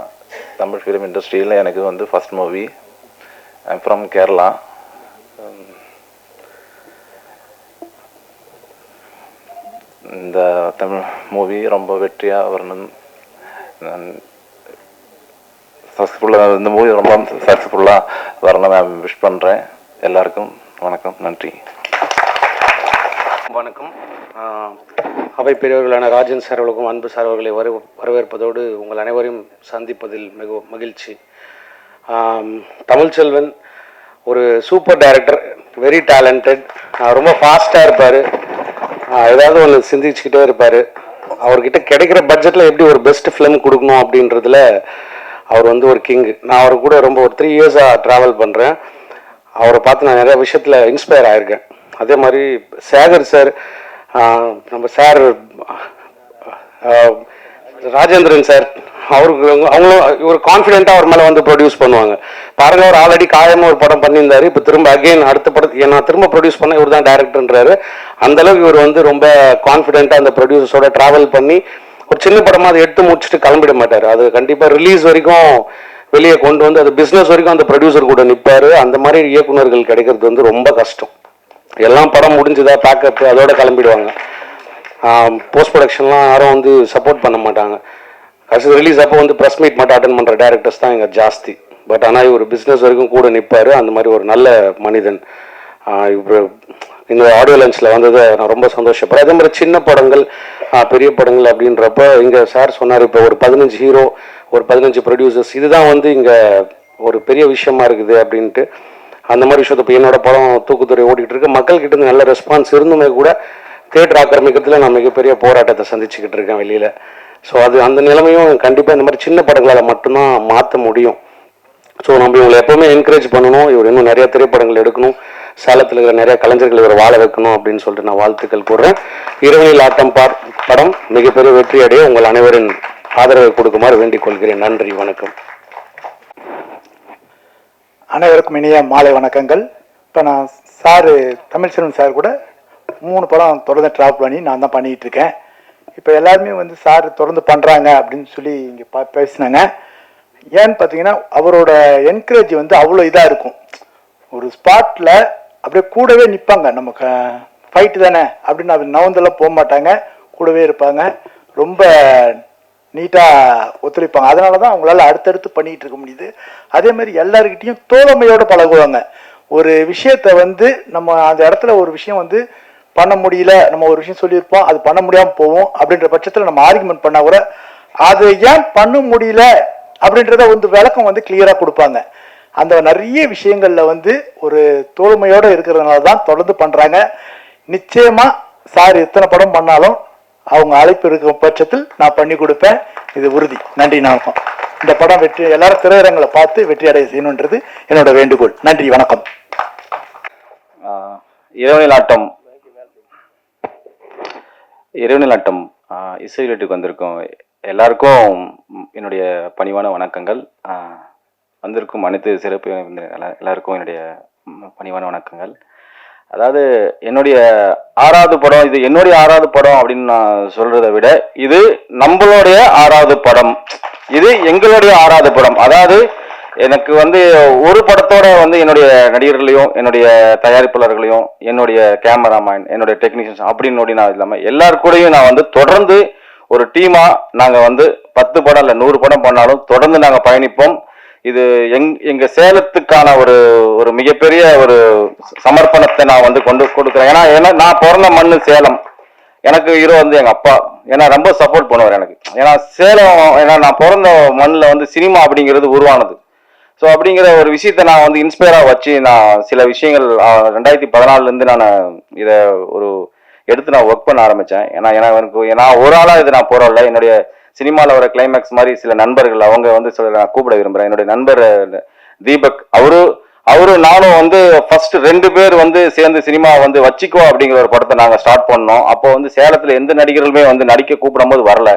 J: தமிழ் ஃபிலிம் இண்டஸ்ட்ரியில் எனக்கு வந்து first movie. I'm from Kerala. இந்த தமிழ் மூவி ரொம்ப வெற்றியாக வரணும், சக்ஸஸ்ஃபுல்லாக, இந்த மூவி ரொம்ப சக்ஸஸ்ஃபுல்லாக வரணும் நான் விஷ் பண்ணுறேன். எல்லாருக்கும் வணக்கம், நன்றி.
K: வணக்கம். அவை பெரியவர்களான ராஜன் சார் அவர்களுக்கும் அன்பு சார் அவர்களை வரவேற்பதோடு உங்கள் அனைவரையும் சந்திப்பதில் மிக மகிழ்ச்சி. தமிழ்ச்செல்வன் ஒரு சூப்பர் டைரக்டர், வெரி டேலண்டட், ரொம்ப ஃபாஸ்ட்டாக இருப்பார், ஏதாவது ஒன்று சிந்திச்சுக்கிட்டே இருப்பார். அவர்கிட்ட கிடைக்கிற பட்ஜெட்டில் எப்படி ஒரு பெஸ்ட் ஃபிலிம் கொடுக்கணும் அப்படின்றதுல அவர் வந்து ஒரு கிங். நான் அவர் கூட ரொம்ப ஒரு 3 இயர்ஸாக ட்ராவல் பண்ணுறேன். அவரை பார்த்து நான் நிறைய விஷயத்தில் இன்ஸ்பயர் ஆகியிருக்கேன். அதே மாதிரி சேகர் சார், நம்ம சார் ராஜேந்திரன் சார், அவங்களும் ஒரு கான்ஃபிடென்ட்டாக அவர் மேலே வந்து ப்ரொடியூஸ் பண்ணுவாங்க. பாருங்க, அவர் ஆல்ரெடி காயமாக ஒரு படம் பண்ணியிருந்தாரு, இப்போ திரும்ப அகெயின் அடுத்த படத்தை நான் திரும்ப ப்ரொடியூஸ் பண்ண இவர் தான் டேரக்டர்ன்றாரு. அந்தளவுக்கு இவர் வந்து ரொம்ப கான்ஃபிடென்ட்டாக அந்த ப்ரொடியூசர்ஸோட ட்ராவல் பண்ணி ஒரு சின்ன படமாக அதை எடுத்து முடிச்சுட்டு கிளம்பிட மாட்டார். அது கண்டிப்பாக ரிலீஸ் வரைக்கும் வெளியே கொண்டு வந்து அது பிஸ்னஸ் வரைக்கும் அந்த ப்ரொடியூசர் கூட நிற்பார். அந்த மாதிரி இயக்குநர்கள் கிடைக்கிறது வந்து ரொம்ப கஷ்டம். எல்லாம் படம் முடிஞ்சுதா பேக்கப் அதோட கிளம்பிடுவாங்க. போஸ்ட் ப்ரொடக்ஷன்லாம் யாரும் வந்து சப்போர்ட் பண்ண மாட்டாங்க. கடைசி ரிலீஸ் அப்போ வந்து ப்ரெஸ் மீட் மட்டும் அட்டன் பண்ணுற டேரக்டர்ஸ் தான் இங்கே ஜாஸ்தி. பட் ஆனால் இவர் பிஸ்னஸ் வரைக்கும் கூட நிற்பார். அந்த மாதிரி ஒரு நல்ல மனிதன். இவர் இந்த ஆடியோ லன்ச்சில் வந்ததை நான் ரொம்ப சந்தோஷப்படுறேன். அதே மாதிரி சின்ன படங்கள் பெரிய படங்கள் அப்படின்றப்ப இங்கே சார் சொன்னார், இப்போ ஒரு 15 ஹீரோ, ஒரு 15 ப்ரொடியூசர்ஸ், இதுதான் வந்து இங்கே ஒரு பெரிய விஷயமா இருக்குது அப்படின்ட்டு. அந்த மாதிரி விஷயத்தை இப்போ என்னோட படம் தூக்குத்துறை ஓடிக்கிட்டு இருக்கு. மக்கள்கிட்ட இருந்து நல்ல ரெஸ்பான்ஸ் இருந்துமே கூட தியேட்டர் ஆக்கிரமிக்கிறதுல நான் மிகப்பெரிய போராட்டத்தை சந்திச்சுக்கிட்டு இருக்கேன் வெளியில். ஸோ அது அந்த நிலைமையும் கண்டிப்பாக இந்த மாதிரி சின்ன படங்களால் மட்டும்தான் மாற்ற முடியும். ஸோ நம்ம இவங்களை எப்போவுமே என்கரேஜ் பண்ணணும். இவர் இன்னும் நிறைய திரைப்படங்கள் எடுக்கணும், சேலத்தில் இருக்கிற நிறைய கலைஞர்கள் இவர் வாழ வைக்கணும் அப்படின்னு சொல்லிட்டு நான் வாழ்த்துக்கள் கூறுறேன். இரவனில் ஆட்டம் படம் மிகப்பெரிய வெற்றி அடைய உங்கள் அனைவரின் ஆதரவை கொடுக்குமாறு வேண்டிக் கொள்கிறேன். நன்றி, வணக்கம்.
L: அனைவருக்கும் இனிய மாலை வணக்கங்கள். இப்போ நான் தமிழ்ச்செல்வன் சார் கூட 3 படம் தொடர்ந்து ட்ராப் பண்ணி நான் தான் பண்ணிகிட்டு இருக்கேன். இப்போ எல்லாருமே வந்து சார் தொடர்ந்து பண்ணுறாங்க அப்படின்னு சொல்லி இங்கே பேசினாங்க. ஏன்னு பார்த்தீங்கன்னா அவரோட என்கரேஜ் வந்து அவ்வளோ இதாக இருக்கும். ஒரு ஸ்பாட்டில் அப்படியே கூடவே நிற்பாங்க. நமக்கு ஃபைட்டு தானே அப்படின்னு அது நவந்தெல்லாம் போக மாட்டாங்க, கூடவே இருப்பாங்க. ரொம்ப நீட்டாக ஒத்துழைப்பாங்க. அதனால தான் அவங்களால அடுத்தடுத்து பண்ணிகிட்டு இருக்க முடியுது. அதே மாதிரி எல்லாருக்கிட்டையும் தோழமையோடு பழகுவாங்க. ஒரு விஷயத்தை வந்து நம்ம அந்த இடத்துல ஒரு விஷயம் வந்து பண்ண முடியல, நம்ம ஒரு விஷயம் சொல்லியிருப்போம், அது பண்ண முடியாமல் போவோம் அப்படின்ற பட்சத்தில் நம்ம ஆர்குமெண்ட் பண்ணால் கூட அது ஏன் பண்ண முடியல அப்படின்றத வந்து விளக்கம் வந்து கிளியராக கொடுப்பாங்க. அந்த நிறைய விஷயங்களில் வந்து ஒரு தோழமையோடு இருக்கிறதுனால தான் தொடர்ந்து பண்ணுறாங்க. நிச்சயமாக சார் எத்தனை படம் பண்ணாலும் அவங்க அழைப்பு இருக்கும் பட்சத்தில் நான் பண்ணி கொடுப்பேன், இது உறுதி. நன்றி. வணக்கம். இந்த படம் வெற்றி எல்லாரும் திரையரங்களை பார்த்து வெற்றி அடைய செய்யணுன்றது என்னோட வேண்டுகோள். நன்றி, வணக்கம்.
D: இரவு நாட்டம் இசை வெளியீட்டுக்கு வந்திருக்கும் எல்லாருக்கும் என்னுடைய பணிவான வணக்கங்கள். வந்திருக்கும் அனைத்து சிறப்பு எல்லாருக்கும் என்னுடைய பணிவான வணக்கங்கள். அதாவது என்னுடைய 6வது படம், இது என்னுடைய 6வது படம் அப்படின்னு நான் சொல்றதை விட இது நம்மளுடைய 6வது படம், இது எங்களுடைய 6வது படம். அதாவது எனக்கு வந்து ஒரு படத்தோட வந்து என்னுடைய நடிகர்களையும் என்னுடைய தயாரிப்பாளர்களையும் என்னுடைய கேமராமேன் என்னுடைய டெக்னீஷியன்ஸ் அப்படின்னு நான் இல்லாமல் எல்லாரு கூடயும் நான் வந்து தொடர்ந்து ஒரு டீமா நாங்கள் வந்து 10 படம் இல்லை 100 படம் பண்ணாலும் தொடர்ந்து நாங்கள் பயணிப்போம். இது எங்க சேலத்துக்கான ஒரு மிகப்பெரிய ஒரு சமர்ப்பணத்தை நான் வந்து கொண்டு கொடுக்குறேன். ஏன்னா நான் பிறந்த மண்ணு சேலம். எனக்கு ஹீரோ வந்து எங்க அப்பா. ஏன்னா ரொம்ப சப்போர்ட் பண்ணுவார் எனக்கு. ஏன்னா சேலம், ஏன்னா நான் பிறந்த மண்ணில் வந்து சினிமா அப்படிங்கிறது உருவானது. ஸோ அப்படிங்கிற ஒரு விஷயத்த நான் வந்து இன்ஸ்பயராக வச்சு நான் சில விஷயங்கள் 2014 நான் இதை எடுத்து நான் ஒர்க் பண்ண ஆரம்பித்தேன். ஏன்னா நான் ஒரு ஆளாக இது நான் போகிறோம்ல, என்னுடைய சினிமாவில் வர கிளைமேக்ஸ் மாதிரி சில நண்பர்கள் அவங்க வந்து நான் கூப்பிட விரும்புகிறேன். என்னுடைய நண்பர் தீபக், அவரு நானும் வந்து ஃபர்ஸ்ட் 2 பேர் வந்து சேர்ந்து சினிமா வந்து வச்சிக்கோ அப்படிங்கிற ஒரு படத்தை நாங்கள் ஸ்டார்ட் பண்ணோம். அப்போ வந்து சேலத்தில் எந்த நடிகர்களுமே வந்து நடிக்க கூப்பிடும் போது வரல.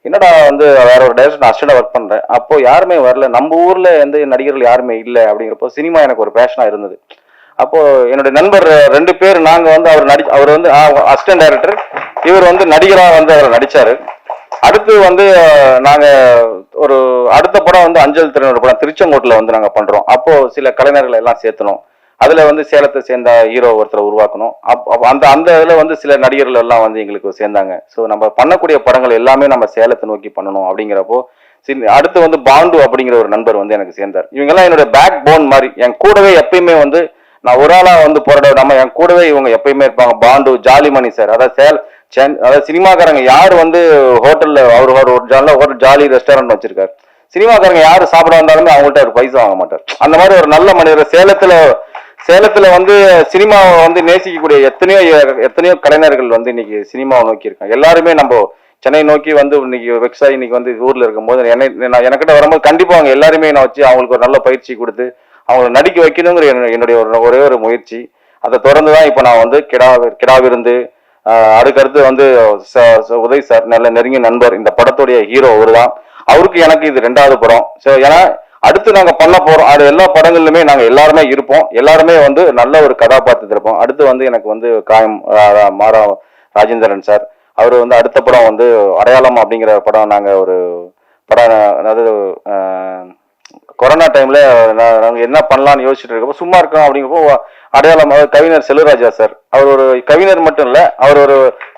D: என்னடா வந்து வேற ஒரு டைரக்டர் அசிஸ்டண்டா ஒர்க் பண்றேன், அப்போ யாருமே வரல, நம்ம ஊர்ல எந்த நடிகர்கள் யாருமே இல்லை அப்படிங்கிறப்போ சினிமா எனக்கு ஒரு பேஷனா இருந்தது. அப்போ என்னுடைய நண்பர் 2 பேர் நாங்க வந்து அவர் வந்து அசிஸ்டன்ட் டைரக்டர், இவர் வந்து நடிகரா வந்து அவர் நடிச்சாரு. அடுத்து வந்து நாங்க ஒரு அடுத்த படம் வந்து அஞ்சல் திறன் படம் திருச்செங்கோட்டில் வந்து நாங்க பண்றோம். அப்போ சில கலைஞர்களை எல்லாம் சேர்த்தணும். அதுல வந்து சேலத்தை சேர்ந்த ஹீரோ ஒருத்தரை உருவாக்கணும். அந்த இதுல வந்து சில நடிகர்கள் எல்லாம் வந்து எங்களுக்கு சேர்ந்தாங்க. ஸோ நம்ம பண்ணக்கூடிய படங்கள் எல்லாமே நம்ம சேலத்தை நோக்கி பண்ணணும் அப்படிங்கிறப்போ அடுத்து வந்து பாண்டு அப்படிங்கிற ஒரு நண்பர் வந்து எனக்கு சேர்ந்தார். இவங்கெல்லாம் என்னோட பேக் போன் மாதிரி, என் கூடவே எப்பயுமே வந்து நான் ஒரு ஆளா வந்து போராட விடாம என் கூடவே இவங்க எப்பயுமே இருப்பாங்க. பாண்டு, ஜாலிமணி சார், அதாவது சினிமாக்காரங்க யார் வந்து ஹோட்டல்ல அவர் ஒரு ஜாலி ரெஸ்டாரண்ட் வச்சிருக்காரு. சினிமாக்காரங்க யாரு சாப்பிட வந்தாலுமே அவங்கள்ட்ட ஒரு பைசா வாங்க மாட்டார். அந்த மாதிரி ஒரு நல்ல மனிதர். சேலத்துல வந்து சினிமாவை வந்து நேசிக்கக்கூடிய எத்தனையோ கலைஞர்கள் வந்து இன்னைக்கு சினிமாவை நோக்கி இருக்காங்க. எல்லாருமே நம்ம சென்னை நோக்கி வந்து இன்னைக்கு வெக்ஸாய் இன்னைக்கு வந்து ஊர்ல இருக்கும்போது எனக்கிட்ட வரும்போது கண்டிப்பா அவங்க எல்லாருமே நான் வச்சு அவங்களுக்கு ஒரு நல்ல பயிற்சி கொடுத்து அவங்களை நடிக்க வைக்கணுங்கிற என்னுடைய ஒரே ஒரு முயற்சி. அதை தொடர்ந்துதான் இப்ப நான் வந்து கிடாவிருந்து அதுக்கடுத்து வந்து உதய் சார், நல்ல நெருங்கிய நண்பர், இந்த படத்துடைய ஹீரோ அவரு தான். அவருக்கு எனக்கு இது 2வது படம். ஸோ ஏன்னா அடுத்து நாங்க பண்ண போறோம். அது எல்லா படங்களிலுமே நாங்க எல்லாருமே இருப்போம். எல்லாருமே வந்து நல்ல ஒரு கதாபாத்திரத்தில் இருப்போம். அடுத்து வந்து எனக்கு வந்து மாறா ராஜேந்திரன் சார், அவர் வந்து அடுத்த படம் வந்து அடையாளம் அப்படிங்கிற படம் நாங்க ஒரு படம், அதாவது கொரோனா டைம்ல நாங்க என்ன பண்ணலாம்னு யோசிச்சுட்டு இருக்கப்போ சும்மா இருக்கோம் அப்படிங்கிறப்போ அடையாளம், கவிஞர் செல்வராஜா சார், அவர் ஒரு கவிஞர் மட்டும் இல்ல, அவர் ஒரு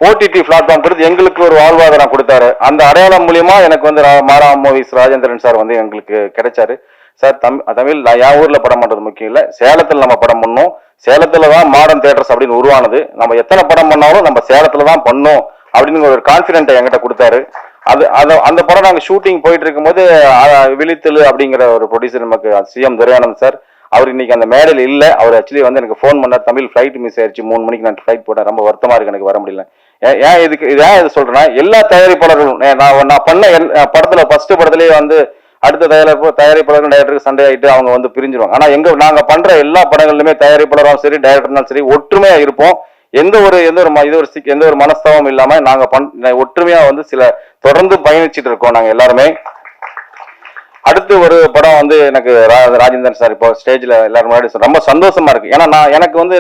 D: OTT பிளாட்ஃபார்ம் கொடுத்து எங்களுக்கு ஒரு வாழ்வாதாரம் கொடுத்தாரு. அந்த அடையாளம் மூலியமா எனக்கு வந்து மாறா மூவிஸ் ராஜேந்திரன் சார் வந்து எங்களுக்கு கிடைச்சாரு. சார் தமிழ் நான் என் ஊர்ல படம் பண்றது முக்கியம் இல்ல, சேலத்துல நம்ம படம் பண்ணோம். சேலத்துலதான் மாடர்ன் தியேட்டர்ஸ் அப்படின்னு உருவானது. நம்ம எத்தனை படம் பண்ணாலும் நம்ம சேலத்துலதான் பண்ணோம் அப்படின்னு ஒரு கான்பிடென்ட் என்கிட்ட கொடுத்தாரு. அந்த படம் நாங்க ஷூட்டிங் போயிட்டு இருக்கும்போது விழித்தெழு அப்படிங்கிற ஒரு ப்ரொடியூசர் நமக்கு CM துரையானந்த் சார், அவர் இன்னைக்கு அந்த மேடையில் இல்ல. அவர் ஆக்சுவலி வந்து எனக்கு ஃபோன் பண்ணார், தமிழ் ஃபிளைட் மிஸ் ஆயிடுச்சு, 3 மணிக்கு நான் ஃபிளைட் போட்டேன், ரொம்ப வருத்தமா இருக்கு, எனக்கு வர முடியல. ஏன் இது சொல்றேன்னா, எல்லா தயாரிப்பாளர்களும் நான் பண்ண படத்துல ஃபர்ஸ்ட் படத்திலேயே வந்து அடுத்த தயாரிப்பாளர்கள் டைரக்டருக்கு சண்டை ஆயிட்டு அவங்க வந்து பிரிஞ்சிருவாங்க. ஆனா நாங்க பண்ற எல்லா படங்களிலுமே தயாரிப்பாளரும் சரி, டைரக்டர்னாலும் சரி, ஒற்றுமையா இருப்போம். எந்த ஒரு மனஸ்தாபம் இல்லாம நாங்க ஒற்றுமையா வந்து தொடர்ந்து பயணிச்சுட்டு இருக்கோம் நாங்க எல்லாருமே. அடுத்து ஒரு படம் வந்து எனக்கு ராஜேந்திரன் சார் இப்போ ஸ்டேஜ்ல எல்லாரும் முன்னாடி ரொம்ப சந்தோஷமா இருக்கு. ஏன்னா எனக்கு வந்து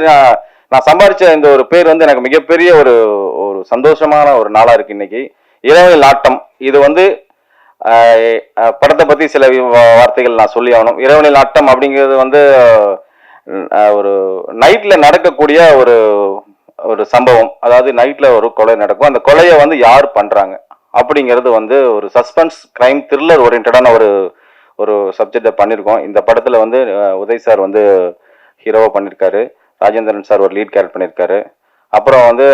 D: நான் சம்பாதிச்ச இந்த ஒரு பேர் வந்து எனக்கு மிகப்பெரிய ஒரு சந்தோஷமான ஒரு நாளா இருக்கு இன்னைக்கு. இரவில் ஆட்டம், இது வந்து படத்தை பத்தி சில வார்த்தைகள் நான் சொல்லி ஆகணும். இரவில் ஆட்டம் அப்படிங்கிறது வந்து ஒரு நைட்ல நடக்கக்கூடிய ஒரு சம்பவம். அதாவது நைட்ல ஒரு கொலை நடக்கும். அந்த கொலையை வந்து யார் பண்றாங்க அப்படிங்கிறது வந்து ஒரு சஸ்பென்ஸ் கிரைம் த்ரில்லர் ஓரியன்டான ஒரு சப்ஜெக்டை பண்ணியிருக்கோம். இந்த படத்துல வந்து உதய் சார் வந்து ஹீரோவா பண்ணியிருக்காரு, ராஜேந்திரன் சார் ஒரு லீட் கேரக்டர் பண்ணியிருக்காரு. அப்புறம் வந்து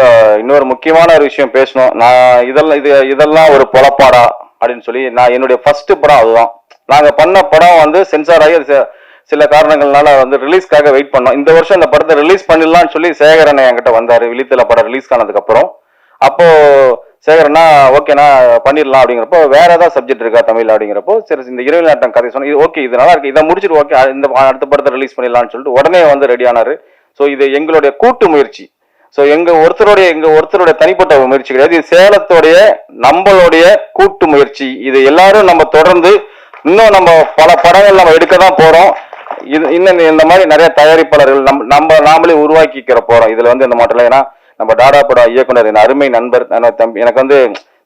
D: இன்னொரு முக்கியமான ஒரு விஷயம் பேசணும். நான் இதெல்லாம் ஒரு பொலப்பாடா அப்படின்னு சொல்லி நான் என்னுடைய ஃபர்ஸ்ட் படம் அதுதான். நாங்க பண்ண படம் வந்து சென்சார் ஆகி சில காரணங்கள்னால வந்து ரிலீஸ்க்காக வெயிட் பண்ணோம். இந்த வருஷம் இந்த படத்தை ரிலீஸ் பண்ணிடலாம்னு சொல்லி சேகரன் என்கிட்ட வந்தாரு, விழித்தல படம் ரிலீஸ் ஆனதுக்கு அப்புறம். அப்போ சேகரனா ஓகேண்ணா பண்ணிடலாம் அப்படிங்கிறப்போ, வேற ஏதாவது சப்ஜெக்ட் இருக்கா தமிழ் அப்படிங்கிறப்போ, சரி இந்த இரவில் ஆட்டம் கதை சொன்ன ஓகே இது நல்லா இருக்கு, இதை முடிச்சுட்டு ஓகே இந்த அடுத்த படத்தை ரிலீஸ் பண்ணிடலாம்னு சொல்லிட்டு உடனே வந்து ரெடி ஆனாரு. ஸோ இது எங்களுடைய கூட்டு முயற்சி. ஸோ எங்க ஒருத்தருடைய தனிப்பட்ட முயற்சி கிடையாது, இது சேலத்தோடைய நம்மளுடைய கூட்டு முயற்சி. இது எல்லாரும் நம்ம தொடர்ந்து இன்னும் நம்ம பல படங்கள் நம்ம எடுக்க தான் போறோம். இன்னும் இந்த மாதிரி நிறைய தயாரிப்பாளர்கள் நாமளே உருவாக்கிக்கிற போறோம். இதுல வந்து இந்த மாற்றம். ஏன்னா நம்ம டாடா படம் இயக்குனர் என் அருமை நண்பர் தம்பி எனக்கு வந்து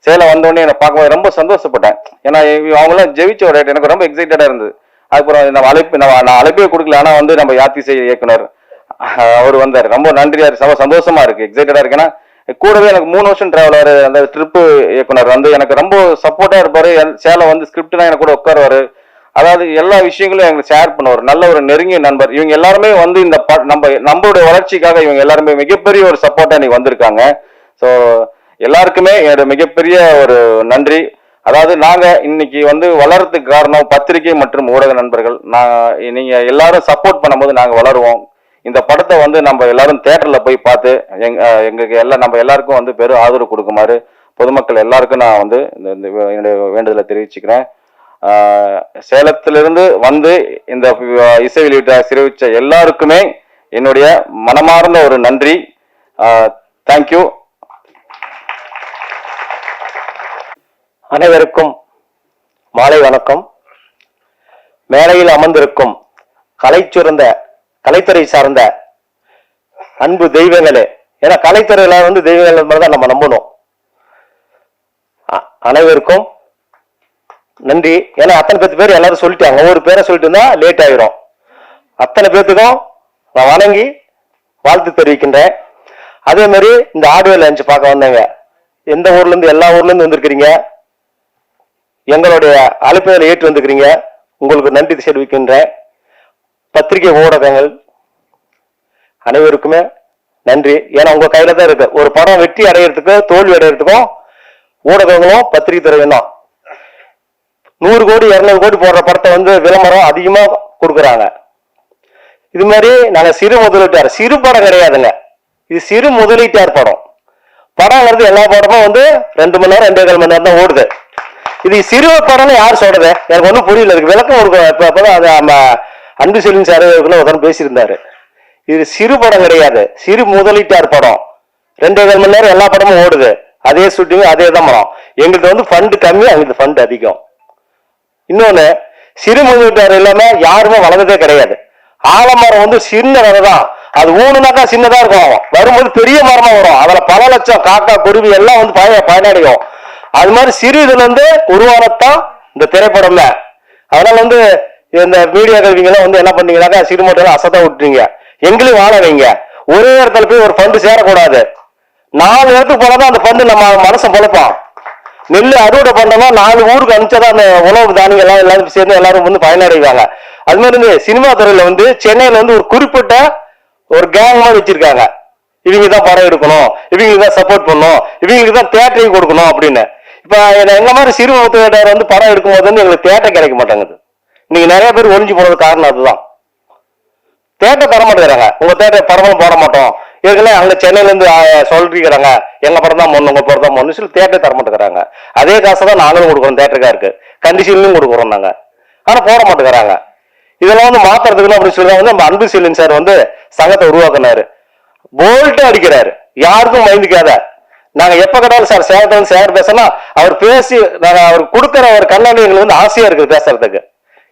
D: சேலம் வந்தோடனே என்னை பார்க்கும்போது ரொம்ப சந்தோஷப்பட்டேன். ஏன்னா அவங்களாம் ஜெயிச்ச ஒரு எனக்கு ரொம்ப எக்ஸைட்டடா இருந்தது. அதுக்கப்புறம் நான் அழைப்பே கொடுக்கல, ஆனா வந்து நம்ம யாத்திசை இயக்குனர் அவர் வந்தாரு, ரொம்ப நன்றியா இருக்கு, ரொம்ப சந்தோஷமா இருக்கு, எக்ஸைட்டடா இருக்கு. ஏன்னா கூடவே எனக்கு 3 வருஷம் டிராவலர் அந்த ட்ரிப்பு இயக்குனர் வந்து எனக்கு ரொம்ப சப்போர்ட்டா இருப்பாரு. சேலம் வந்து ஸ்கிரிப்ட்னா எனக்கு கூட உட்காருவாரு. அதாவது எல்லா விஷயங்களும் எங்களுக்கு ஷேர் பண்ணுவார். நல்ல ஒரு நெருங்கிய நண்பர். இவங்க எல்லாருமே வந்து இந்த நம்மளுடைய வளர்ச்சிக்காக இவங்க எல்லாருமே மிகப்பெரிய ஒரு சப்போர்ட்டா இன்னைக்கு வந்திருக்காங்க. ஸோ எல்லாருக்குமே என்னோட மிகப்பெரிய ஒரு நன்றி. அதாவது நாங்க இன்னைக்கு வந்து வளர்றதுக்கு காரணம் பத்திரிகை மற்றும் ஊடக நண்பர்கள். நீங்க எல்லாரும் சப்போர்ட் பண்ணும்போது நாங்க வளருவோம். இந்த படத்தை வந்து நம்ம எல்லாரும் தியேட்டர்ல போய் பார்த்து எங்களுக்கு நம்ம எல்லாருக்கும் வந்து பெரும் ஆதரவு கொடுக்குமாறு பொதுமக்கள் எல்லாருக்கும் நான் வந்து என்னுடைய வேண்டுதலை தெரிவிச்சுக்கிறேன். சேலத்திலிருந்து வந்து இந்த இசை வெளியீட்டை சிறப்பிச்ச எல்லாருக்குமே என்னுடைய மனமார்ந்த ஒரு நன்றி. தேங்க்யூ.
H: அனைவருக்கும் மாலை வணக்கம். மேடையில் அமர்ந்திருக்கும் கலைத்துறை சார்ந்த அன்பு தெய்வங்களே, ஏன்னா கலைத்துறையில வந்து தெய்வங்கள் தான் நம்ம நம்பணும். அனைவருக்கும் நன்றி. ஏன்னா அத்தனை பேர் எல்லாரும் சொல்லிட்டாங்க, ஒவ்வொரு பேரை சொல்லிட்டு இருந்தா லேட் ஆயிரும். அத்தனை பேர்த்துக்கும் நான் வணங்கி வாழ்த்து தெரிவிக்கின்றேன். அதே மாதிரி இந்த ஆடியோ லான்ச் பார்க்க வந்தேங்க, எந்த ஊர்ல இருந்து எல்லா ஊர்ல இருந்து வந்திருக்கிறீங்க, எங்களுடைய அழைப்புகளை ஏற்று வந்திருக்கிறீங்க, உங்களுக்கு நன்றி தெரிவிக்கின்றேன். பத்திரிகை ஊடகங்கள்
D: அனைவருக்குமே நன்றி. ஏன்னா உங்க கையில தான் இருக்கு. ஒரு படம் வெற்றி அடையிறதுக்கு தோல்வி அடையிறதுக்கும் ஊடகங்களும் பத்திரிகை துறையும் தான். 100 கோடி 200 கோடி போடுற படத்தை வந்து விளம்பரம் அதிகமா கொடுக்குறாங்க. இது மாதிரி நாங்க சிறு முதலீட்டார், சிறு படம் கிடையாதுங்க, இது சிறு முதலீட்டார் படம். படம்ங்கிறது எல்லா படமும் வந்து 2 மணி நேரம் 2.25 மணி நேரம் தான் ஓடுது. இது சிறு படம்னு யார் சொல்றது? எனக்கு ஒன்றும் புரியல. இதுக்கு விளக்கம் கொடுக்கும். அப்பதான் அது நம்ம அன்பு செல்வன் சார் ஒருத்தர் பேசியிருந்தாரு. இது சிறு படம் கிடையாது, சிறு முதலீட்டார் படம். 2.25 மணி நேரம் எல்லா படமும் ஓடுது. அதே ஷூட்டிங், அதே தான் படம். எங்களுக்கு வந்து ஃபண்டு கம்மி, அவங்களுக்கு ஃபண்டு அதிகம். இன்னொன்னு, சிறு முதலீட்டார் இல்லாம யாருமே வளர்ந்ததே கிடையாது. ஆலமரம் வந்து சின்ன விதை தான், அது ஊனுனாக்கா சின்னதா இருக்கும், வரும்போது பெரிய மரமா வரும். அதுல பல லட்சம் காக்கா குருவி எல்லாம் வந்து பயனடையும். அது மாதிரி சிறு இதுல இருந்து உருவானத்தான் இந்த திரைப்படம்ல. அதனால வந்து இந்த மீடியா கல்விங்கெல்லாம் வந்து என்ன பண்ணீங்கன்னாக்கா சிறு மட்டும் அசத்தா விட்டுறீங்க. எங்களையும் வாழ வைங்க. ஒரே இடத்துல போய் ஒரு ஃபண்டு சேரக்கூடாது. 4 இடத்துக்கு போனாதான் அந்த ஃபண்டு நம்ம மனசை பொழைப்போம். நெல் அறுவடை பண்ணோம்னா 4 ஊருக்கு அனுப்பிச்சாதான் அந்த உணவு தானியங்கள் எல்லாம் எல்லாரும் சேர்ந்து எல்லாரும் வந்து பயனடைவாங்க. அது மாதிரி வந்து சினிமா துறையில வந்து சென்னையில வந்து ஒரு குறிப்பிட்ட ஒரு கேங் மாதிரி வச்சிருக்காங்க. இவங்க தான் படம் எடுக்கணும், இவங்களுக்கு தான் சப்போர்ட் பண்ணணும், இவங்களுக்கு தான் தேட்டரையும் கொடுக்கணும் அப்படின்னு. இப்ப எங்க மாதிரி சிறு முதலீட்டாளர் வந்து படம் எடுக்கும் போது வந்து எங்களுக்கு தேட்டர் கிடைக்க மாட்டேங்குது. நீங்க நிறைய பேர் ஒழிஞ்சு போனது காரணம் அதுதான். தேட்டர் தர மாட்டேங்கிறாங்க. உங்க தேட்டர் படமும் போட மாட்டோம், ஏற்கனவே அங்க சென்னையில இருந்து சொல்லிருக்கிறாங்க எங்க படம் தான் முன்னு, உங்க படம் தான் முன்னு சொல்லி தேட்டர் தர மாட்டேங்கிறாங்க. அதே காசை தான் நாங்களும் கொடுக்குறோம், தேட்டருக்கா இருக்கு, கண்டிஷன்லையும் கொடுக்குறோம் நாங்க. ஆனா போட மாட்டேங்கிறாங்க. இதெல்லாம் வந்து மாத்துறதுக்கு அப்படின்னு சொல்லி வந்து நம்ம அன்பு செல்வன் சார் வந்து சங்கத்தை உருவாக்குனாரு. போல்ட்டா அடிக்கிறாரு, யாருக்கும் பயந்துக்காத. நாங்க எப்ப கேட்டாலும் சார் சேலத்துல வந்து சேர் பேசலாம், அவர் பேசி நாங்க அவர் கொடுக்குற ஒரு கண்ணாடி எங்களுக்கு வந்து ஆசையா இருக்குது பேசுறதுக்கு.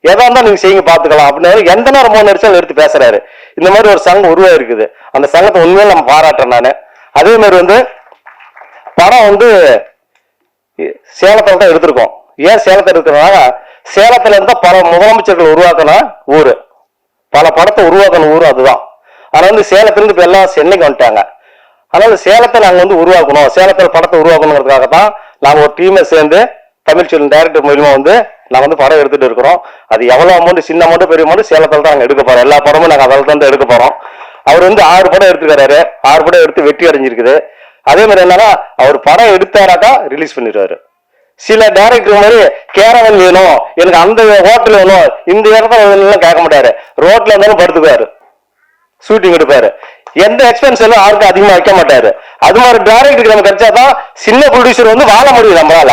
D: எதா இருந்தாலும் நீங்க செய்யுங்க பாத்துக்கலாம் அப்படின்னு எந்த நேரம் 3 நிமிஷம் எடுத்து பேசுறாரு. இந்த மாதிரி ஒரு சங்கம் உருவாயிருக்குது. அந்த சங்கத்தை உண்மையில நம்ம பாராட்டுறேன் நானு. அதே மாதிரி வந்து படம் வந்து சேலத்துல தான் எடுத்திருக்கோம். ஏன் சேலத்துல இருக்கிறனால, சேலத்துல இருந்தா பல முதலமைச்சர்கள் உருவாக்கின ஊரு, பல படத்தை உருவாக்கின ஊரு அதுதான். ஆனா வந்து சேலத்துல இருந்து இப்ப எல்லாம் சென்னைக்கு வந்துட்டாங்க. அதனால சேலத்தை நாங்க வந்து உருவாக்கணும், சேலத்துல படத்தை உருவாக்கணுங்கிறதுக்காக தான் நாங்க ஒரு டீமை சேர்ந்து தமிழ்ச்செல்வன் டைரக்டர் மூலியமா வந்து நாங்க வந்து படம் எடுத்துட்டு இருக்கிறோம். அது எவ்வளவு அமௌண்ட், சின்ன அமௌண்ட் பெரிய அமௌண்ட், சேலத்துல தான் நாங்க எடுக்க போறோம். எல்லா படமும் நாங்க அதில் தான் எடுக்க போறோம். அவர் வந்து 6 படம் எடுத்துக்கிறாரு, 6 படம் எடுத்து வெற்றி அடைஞ்சிருக்குது. அதே மாதிரி என்னன்னா அவர் படம் எடுத்தாராக்கா ரிலீஸ் பண்ணிடுவாரு. சில டைரக்டர் மாதிரி கேரவன் வேணும், எனக்கு அந்த ஹோட்டல் வேணும், இந்த இடத்துல வேணும்லாம் கேட்க மாட்டாரு. ரோட்ல இருந்தாலும் படுத்துக்குவாரு, ஷூட்டிங் எடுப்பாரு. எந்த எக்ஸ்பென்ஸ் எல்லாம் யாருக்கும் அதிகமா வைக்க மாட்டாரு. அது மாதிரி டைரக்டருக்கு நம்ம கிடைச்சாதான் சின்ன ப்ரொடியூசர் வந்து வாழ முடியும் நம்மளால.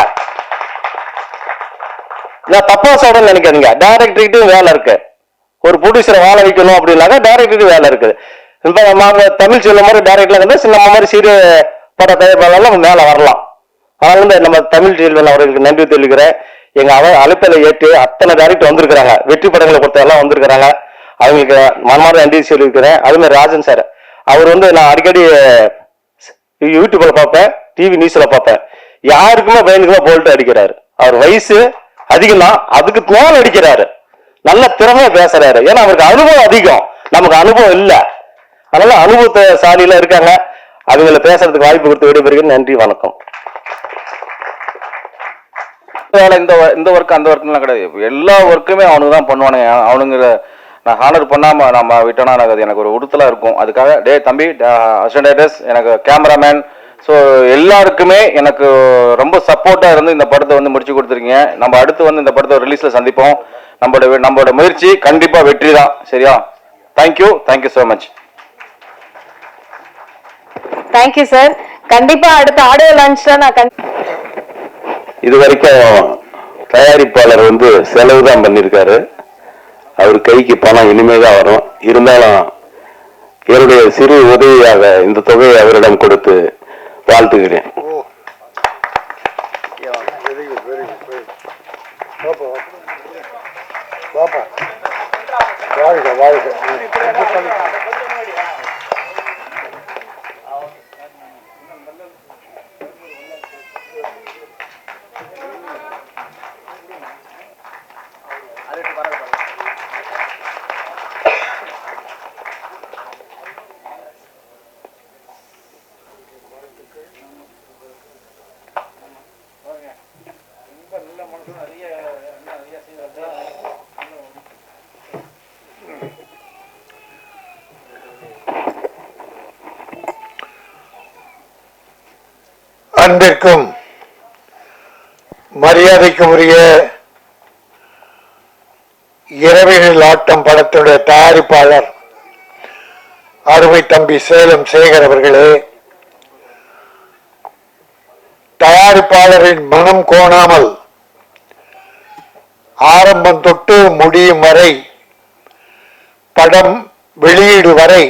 D: நான் தப்பா சொல்றேன்னு நினைக்காதீங்க, டைரக்டர்கிட்ட வேலை இருக்கு. ஒரு ப்ரொடியூசரை வாழ வைக்கணும் அப்படின்னாக்கா டைரக்டருக்கு வேலை இருக்குது. இப்ப நம்ம தமிழ் செல்வ மாதிரி டைரக்டர்ல வந்து சின்ன மாதிரி சிறு பட தயாரிப்பாளர்லாம் மேல வரலாம். அதனால வந்து நம்ம தமிழ் செல்வன் அவர்களுக்கு நன்றி தெரிவிக்கிறேன். எங்க அழைப்பில ஏற்று அத்தனை டைரக்டர் வந்திருக்கிறாங்க, வெற்றி படங்களை பொறுத்த எல்லாம் வந்திருக்கிறாங்க. அவங்களுக்கு மனமார்ந்த நன்றி சொல்லியிருக்கிறேன். அதே மாதிரி ராஜன் சார், அவர் வந்து நான் அடிக்கடி யூடியூப்ல பார்ப்பேன், டிவி நியூஸ்ல பார்ப்பேன். யாருக்குமே பயந்துக்குமே போல்ட்டு அடிக்கிறாரு. அவர் வயசு அதிகம் தான், அதுக்கு மேல அடிக்கிறாரு. நல்ல திறமையா பேசுறாரு. ஏன்னா அவருக்கு அனுபவம் அதிகம், நமக்கு அனுபவம் இல்லை. அதனால அனுபவத்தை சாலியில இருக்காங்க. அவங்களை பேசுறதுக்கு வாய்ப்பு கொடுத்து விடைபெறுகிறேன். நன்றி, வணக்கம். இந்த ஒர்க் அந்த ஒர்க்லாம் கிடையாது, எல்லா ஒர்க்குமே அவனுக்கு தான் பண்ணுவானுங்க. அவனுங்கிற நான் ஹானர் பண்ணாம நம்ம விட்டோம்னா எனக்கு எனக்கு ஒரு உறுத்தலா இருக்கும். அதுக்காக டே தம்பி, அசிஸ்டன்ட் எனக்கு கேமராமேன், ஸோ எல்லாருக்குமே எனக்கு ரொம்ப சப்போர்ட்டா இருந்து இந்த படத்தை வந்து முடிச்சு கொடுத்துருக்கீங்க. நம்ம அடுத்து வந்து இந்த படத்தை ரிலீஸ்ல சந்திப்போம். நம்மளோட முயற்சி கண்டிப்பா வெற்றி தான். சரியா? Thank you so much.
A: Thank you sir. கண்டிப்பா அடுத்த ஆடியோ லான்ச்ல நான்
E: இது வரைக்கும் தயாரிப்பாளர் வந்து செலவு தான் பண்ணியிருக்காரு. அவர் கைக்கு பணம் இனிமேதான் வரும். இருந்தாலும் என்னுடைய சிறு உதவியாக இந்த தொகையை அவரிடம் கொடுத்து வாழ்த்துகிறேன்.
M: அன்பிற்கும் மரியாதைக்கும் உரிய இரவினில் ஆட்டம் படத்தினுடைய தயாரிப்பாளர் அருமை தம்பி சேலம் சேகர் அவர்களே, தயாரிப்பாளரின் மனம் கோணாமல் ஆரம்பம் தொட்டு முடியும் வரை, படம் வெளியீடு வரை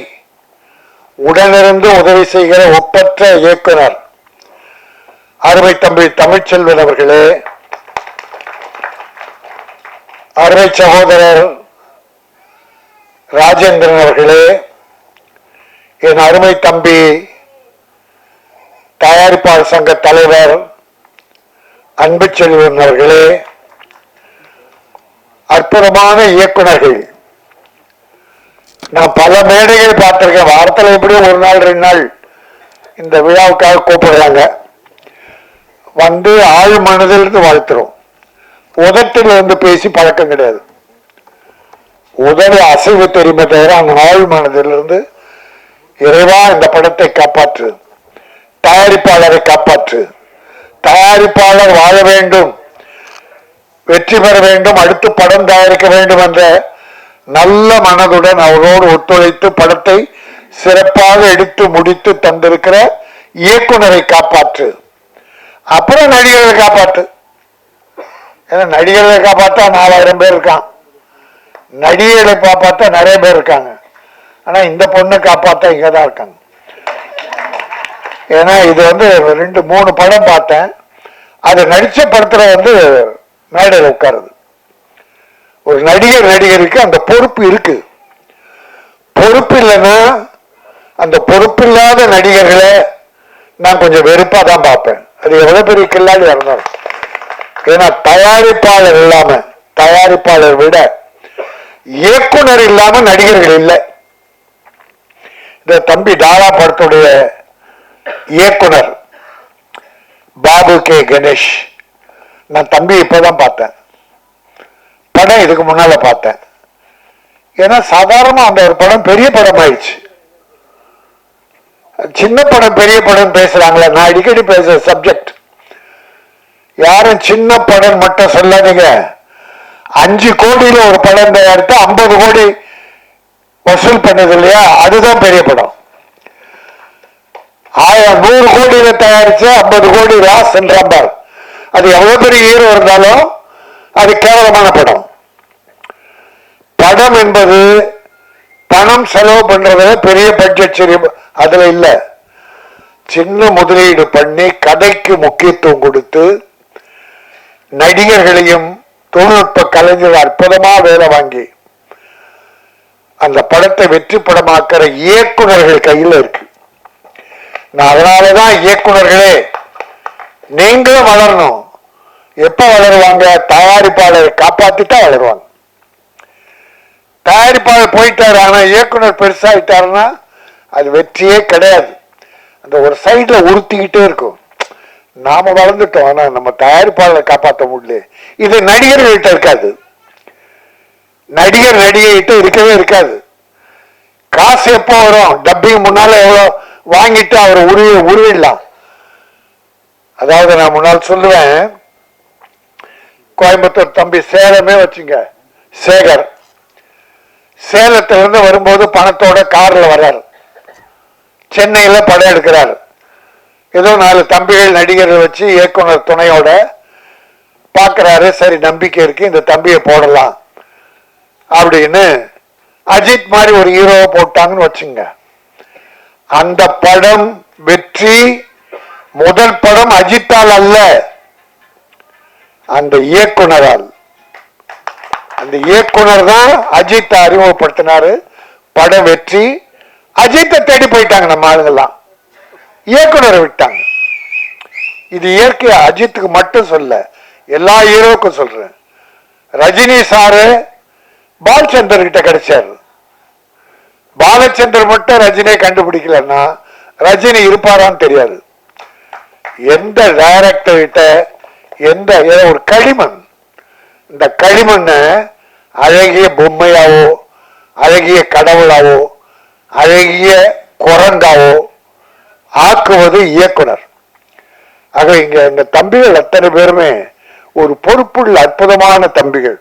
M: உடனிருந்து உதவி செய்கிற ஒப்பற்ற இயக்குனர் அருமை தம்பி தமிழ்ச்செல்வன் அவர்களே, அருமை சகோதரர் ராஜேந்திரன் அவர்களே, என் அருமை தம்பி தயாரிப்பாளர் சங்க தலைவர் அன்புச்செல்வன் அவர்களே, அற்புதமான இயக்குனர்கள். நான் பல மேடைகள் பார்த்திருக்கேன். வாரத்தில் எப்படியும் ஒரு நாள் 2 நாள் இந்த விழாவுக்காக கூப்பிடுறாங்க. வந்து ஆழ் மனதிலிருந்து வாழ்த்துறோம். உதட்டில் இருந்து பேசி பழக்கம் கிடையாது. உதடு அசைவு தெரியுமே தவிர அந்த ஆழ் மனதிலிருந்து இறைவா இந்த படத்தை காப்பாற்று, தயாரிப்பாளரை காப்பாற்று, தயாரிப்பாளர் வாழ வேண்டும், வெற்றி பெற வேண்டும், அடுத்து படம் தயாரிக்க வேண்டும் என்ற நல்ல மனதுடன் அவரோடு ஒத்துழைத்து படத்தை சிறப்பாக எடுத்து முடித்து தந்திருக்கிற இயக்குனரை காப்பாற்று. அப்புறம் நடிகர்களை காப்பாற்று. ஏன்னா நடிகர்களை காப்பாற்றா 4000 பேர் இருக்கான், நடிகர்களை காப்பாற்ற நிறைய பேர் இருக்காங்க. ஆனா இந்த பொண்ணை காப்பாற்ற இங்கதான் இருக்காங்க. ஏன்னா இது 2-3 படம் பார்த்தேன். அது நடிச்ச படத்துல மேடையில் உட்காருது. ஒரு நடிகருக்கு அந்த பொறுப்பு இருக்கு. பொறுப்பு இல்லைன்னா அந்த பொறுப்பில்லாத நடிகர்களை நான் கொஞ்சம் வெறுப்பா தான் பார்ப்பேன். அது எவ்வளவு பெரிய கில்லாடி இருந்தாலும். ஏன்னா தயாரிப்பாளர் இல்லாம, தயாரிப்பாளர் விட இயக்குனர் இல்லாம நடிகர்கள் இல்லை. இந்த தம்பி டாலா படத்துடைய இயக்குனர் பாபு கே கணேஷ், நான் தம்பி இப்பதான் பார்த்தேன். படம் இதுக்கு முன்னால பார்த்தேன். ஏன்னா சாதாரணமா அந்த ஒரு படம் பெரிய படம் ஆயிடுச்சு. சின்ன படம் பெரிய படம் பேசுறாங்களே, நான் அடிக்கடி பேசுற சப்ஜெக்ட். யாரும் சின்ன படம் மட்டும் சொல்லாதீங்க. 5 கோடியில ஒரு படம் தயாரித்து 50 கோடி வசூல் பண்ணது இல்லையா, அதுதான் பெரிய படம். 100 கோடியில தயாரிச்சு 50 கோடி ராஸ் என்றார். அது எவ்வளவு பெரிய ஹீரோ இருந்தாலும் அது கேவலமான படம். படம் என்பது பணம் செலவு பண்றத பெரிய பட்ஜெட் சரி அதுல இல்ல. சின்ன முதலீடு பண்ணி கதைக்கு முக்கியத்துவம் கொடுத்து நடிகர்களையும் தொழில்நுட்ப கலைஞர்கள் அற்புதமா வேலை வாங்கி அந்த படத்தை வெற்றி படமாக்குற இயக்குனர்கள் கையில் இருக்கு. நான் அதனாலதான் இயக்குனர்களே நீங்களும் வளரணும். எப்ப வளருவாங்க? தயாரிப்பாளரை காப்பாத்திட்டா வளருவாங்க. தயாரிப்பாளர் போயிட்டாரு, ஆனா இயக்குனர் பெருசாயிட்டாருன்னா அது வெற்றியே கிடையாது. அந்த ஒரு சைட்ல உறுத்திக்கிட்டே இருக்கும். நாம வளர்ந்துட்டோம், ஆனா நம்ம தயாரிப்பாளரை காப்பாற்ற முடியல. இது நடிகர்கள்கிட்ட இருக்காது. நடிகைகிட்ட இருக்கவே இருக்காது. காசு எப்போ வரும்? டப்பிங் முன்னால எவ்வளவு வாங்கிட்டு அவர் உருவிடலாம். அதாவது நான் முன்னால் சொல்லுவேன், கோயம்புத்தூர் தம்பி சேலமே வச்சுங்க, சேகர் சேலத்திலிருந்து வரும்போது பணத்தோட கார்ல வர்றாரு. சென்னையில படம் எடுக்கிறார். ஏதோ 4 தம்பிகள் நடிகர்கள் வச்சு இயக்குனர் துணையோட பாக்குறாரு. சரி நம்பிக்கை இருக்கு, இந்த தம்பியை போடலாம் அப்படின்னு அஜித் மாதிரி ஒரு ஹீரோவை போட்டாங்கன்னு வச்சுங்க. அந்த படம் வெற்றி. முதல் படம் அஜித்தால் அல்ல, அந்த இயக்குனரால். அந்த இயக்குனர் தான் அஜித்தை அறிமுகப்படுத்தினாரு. படம் வெற்றி. அஜித்தை தேடி போயிட்டாங்க நம்ம ஆளுங்கெல்லாம், இயக்குனரை விட்டாங்க. இது இயற்கை. அஜித்துக்கு மட்டும் சொல்ல, எல்லா ஹீரோவுக்கும் சொல்றேன். ரஜினி சாரு பாலச்சந்தர் கிட்ட கிடைச்சாரு. பாலச்சந்தர் மட்டும் ரஜினியை கண்டுபிடிக்கலன்னா ரஜினி இருப்பாரான்னு தெரியாது. எந்த டைரக்டர் கிட்ட எந்த ஒரு களிமண், இந்த களிமண்ண அழகிய பொம்மையாவோ, அழகிய கடவுளாவோ, அழகிய குரங்காவோ ஆக்குவது இயக்குனர். ஆக இங்க இந்த தம்பிகள் அத்தனை பேருமே ஒரு பொறுப்புள்ள அற்புதமான தம்பிகள்.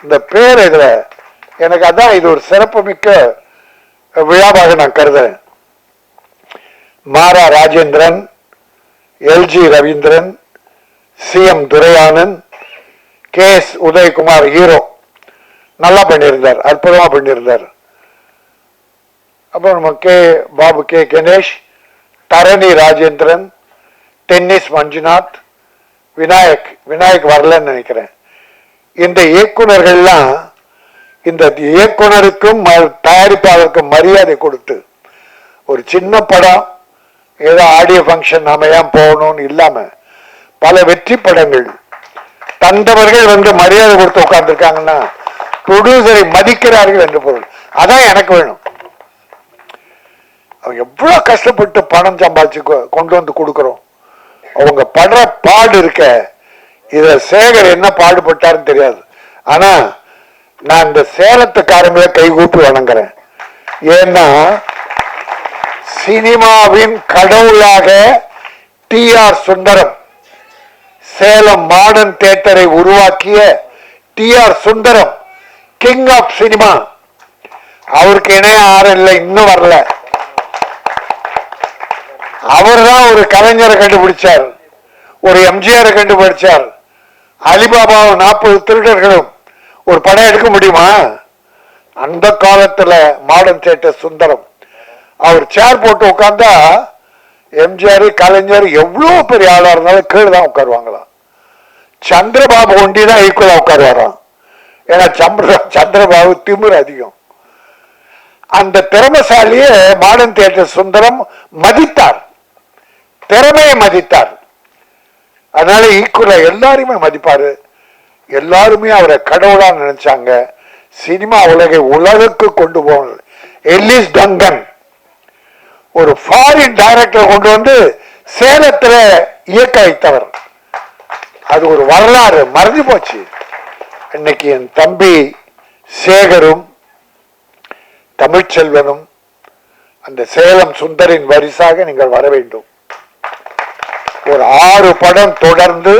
M: இந்த பேர் இதுல எனக்கு அதான் இது ஒரு சிறப்புமிக்க விழாவாக நான் கருதுறேன். Mara Rajendran, L G Raveendran, C M Duraiyanand, KS Udayakumar hero நல்லா பண்ணியிருந்தார், அற்புதமா பண்ணியிருந்தார். அப்புறம் நம்ம பாபு கணேஷ், தரணி ராஜேந்திரன், டென்னிஸ் மஞ்சுநாத், விநாயக் வரலன்னு நினைக்கிறேன். இந்த இயக்குனர்கள்லாம் இந்த இயக்குனருக்கும் தயாரிப்பாளருக்கும் மரியாதை கொடுத்து ஒரு சின்ன படம் ஏதோ ஆடியோ ஃபங்க்ஷன் நாம ஏன் போகணும்னு இல்லாம பல வெற்றி படங்கள் தந்தவர்கள் மரியாதை கொடுத்து உட்கார்ந்துருக்காங்கன்னா ப்ரொடியூசரை மதிக்கிறார்கள் என்று பொருள். அதான் எனக்கு வேணும். அவங்க எவ்வளவு கஷ்டப்பட்டு பணம் சம்பாதிச்சு கொண்டு வந்து கொடுக்கிறோம். அவங்க படுற பாடு இருக்க இத சேகர் என்ன பாடுபட்டாருன்னு தெரியாது. ஆனா நான் இந்த சேலத்துக்காரங்களை கைகூப்பி வணங்குறேன். ஏன்னா சினிமாவின் கடவுளாக TR சுந்தரம், சேலம் மாடர்ன் தியேட்டரை உருவாக்கிய TR Sundaram, king of cinema. அவருக்கு இணைய யாரும் இல்லை, இன்னும் வரல. அவர் தான் ஒரு கலைஞரை கண்டுபிடிச்சார், ஒரு எம்ஜிஆரை கண்டுபிடிச்சார். அலிபாபாவும் 40 திருடர்களும் ஒரு படம் எடுக்க முடியுமா? அந்த காலத்துல மாடர்ன் தியேட்டர் சுந்தரம் அவர் சேர் போட்டு உட்கார்ந்தா எம்ஜிஆர் கலைஞர் எவ்வளவு பெரிய ஆளா இருந்தாலும் கீழே தான் உட்காருவாங்களாம். சந்திரபாபு ஒண்டி தான் ஈக்குவலா உட்காருவாராம். ஏன்னா சந்திரபாபு திமிர் அதிகம். அந்த திறமைசாலியே மாடர்ன் தியேட்டர் சுந்தரம் மதித்தார், திறமையை மதித்தார். அதனால ஈக்குவலா எல்லாருமே மதிப்பாரு. எல்லாருமே அவரை கடவுளா நினைச்சாங்க. சினிமா உலகை உலகுக்கு கொண்டு போனது எல்லிஸ் டங்கன், ஒரு ஃபாரின் டைரக்டர் கொண்டு வந்து சேலத்துல இயக்க வைத்தவர். அது ஒரு வரலாறு, மறந்து போச்சு. இன்னைக்கு என் தம்பி சேகரும் தமிழ்ச்செல்வனும் அந்த சேலம் சுந்தரின் வரிசாக நீங்கள் வர வேண்டும். ஒரு 6 படம் தொடர்ந்து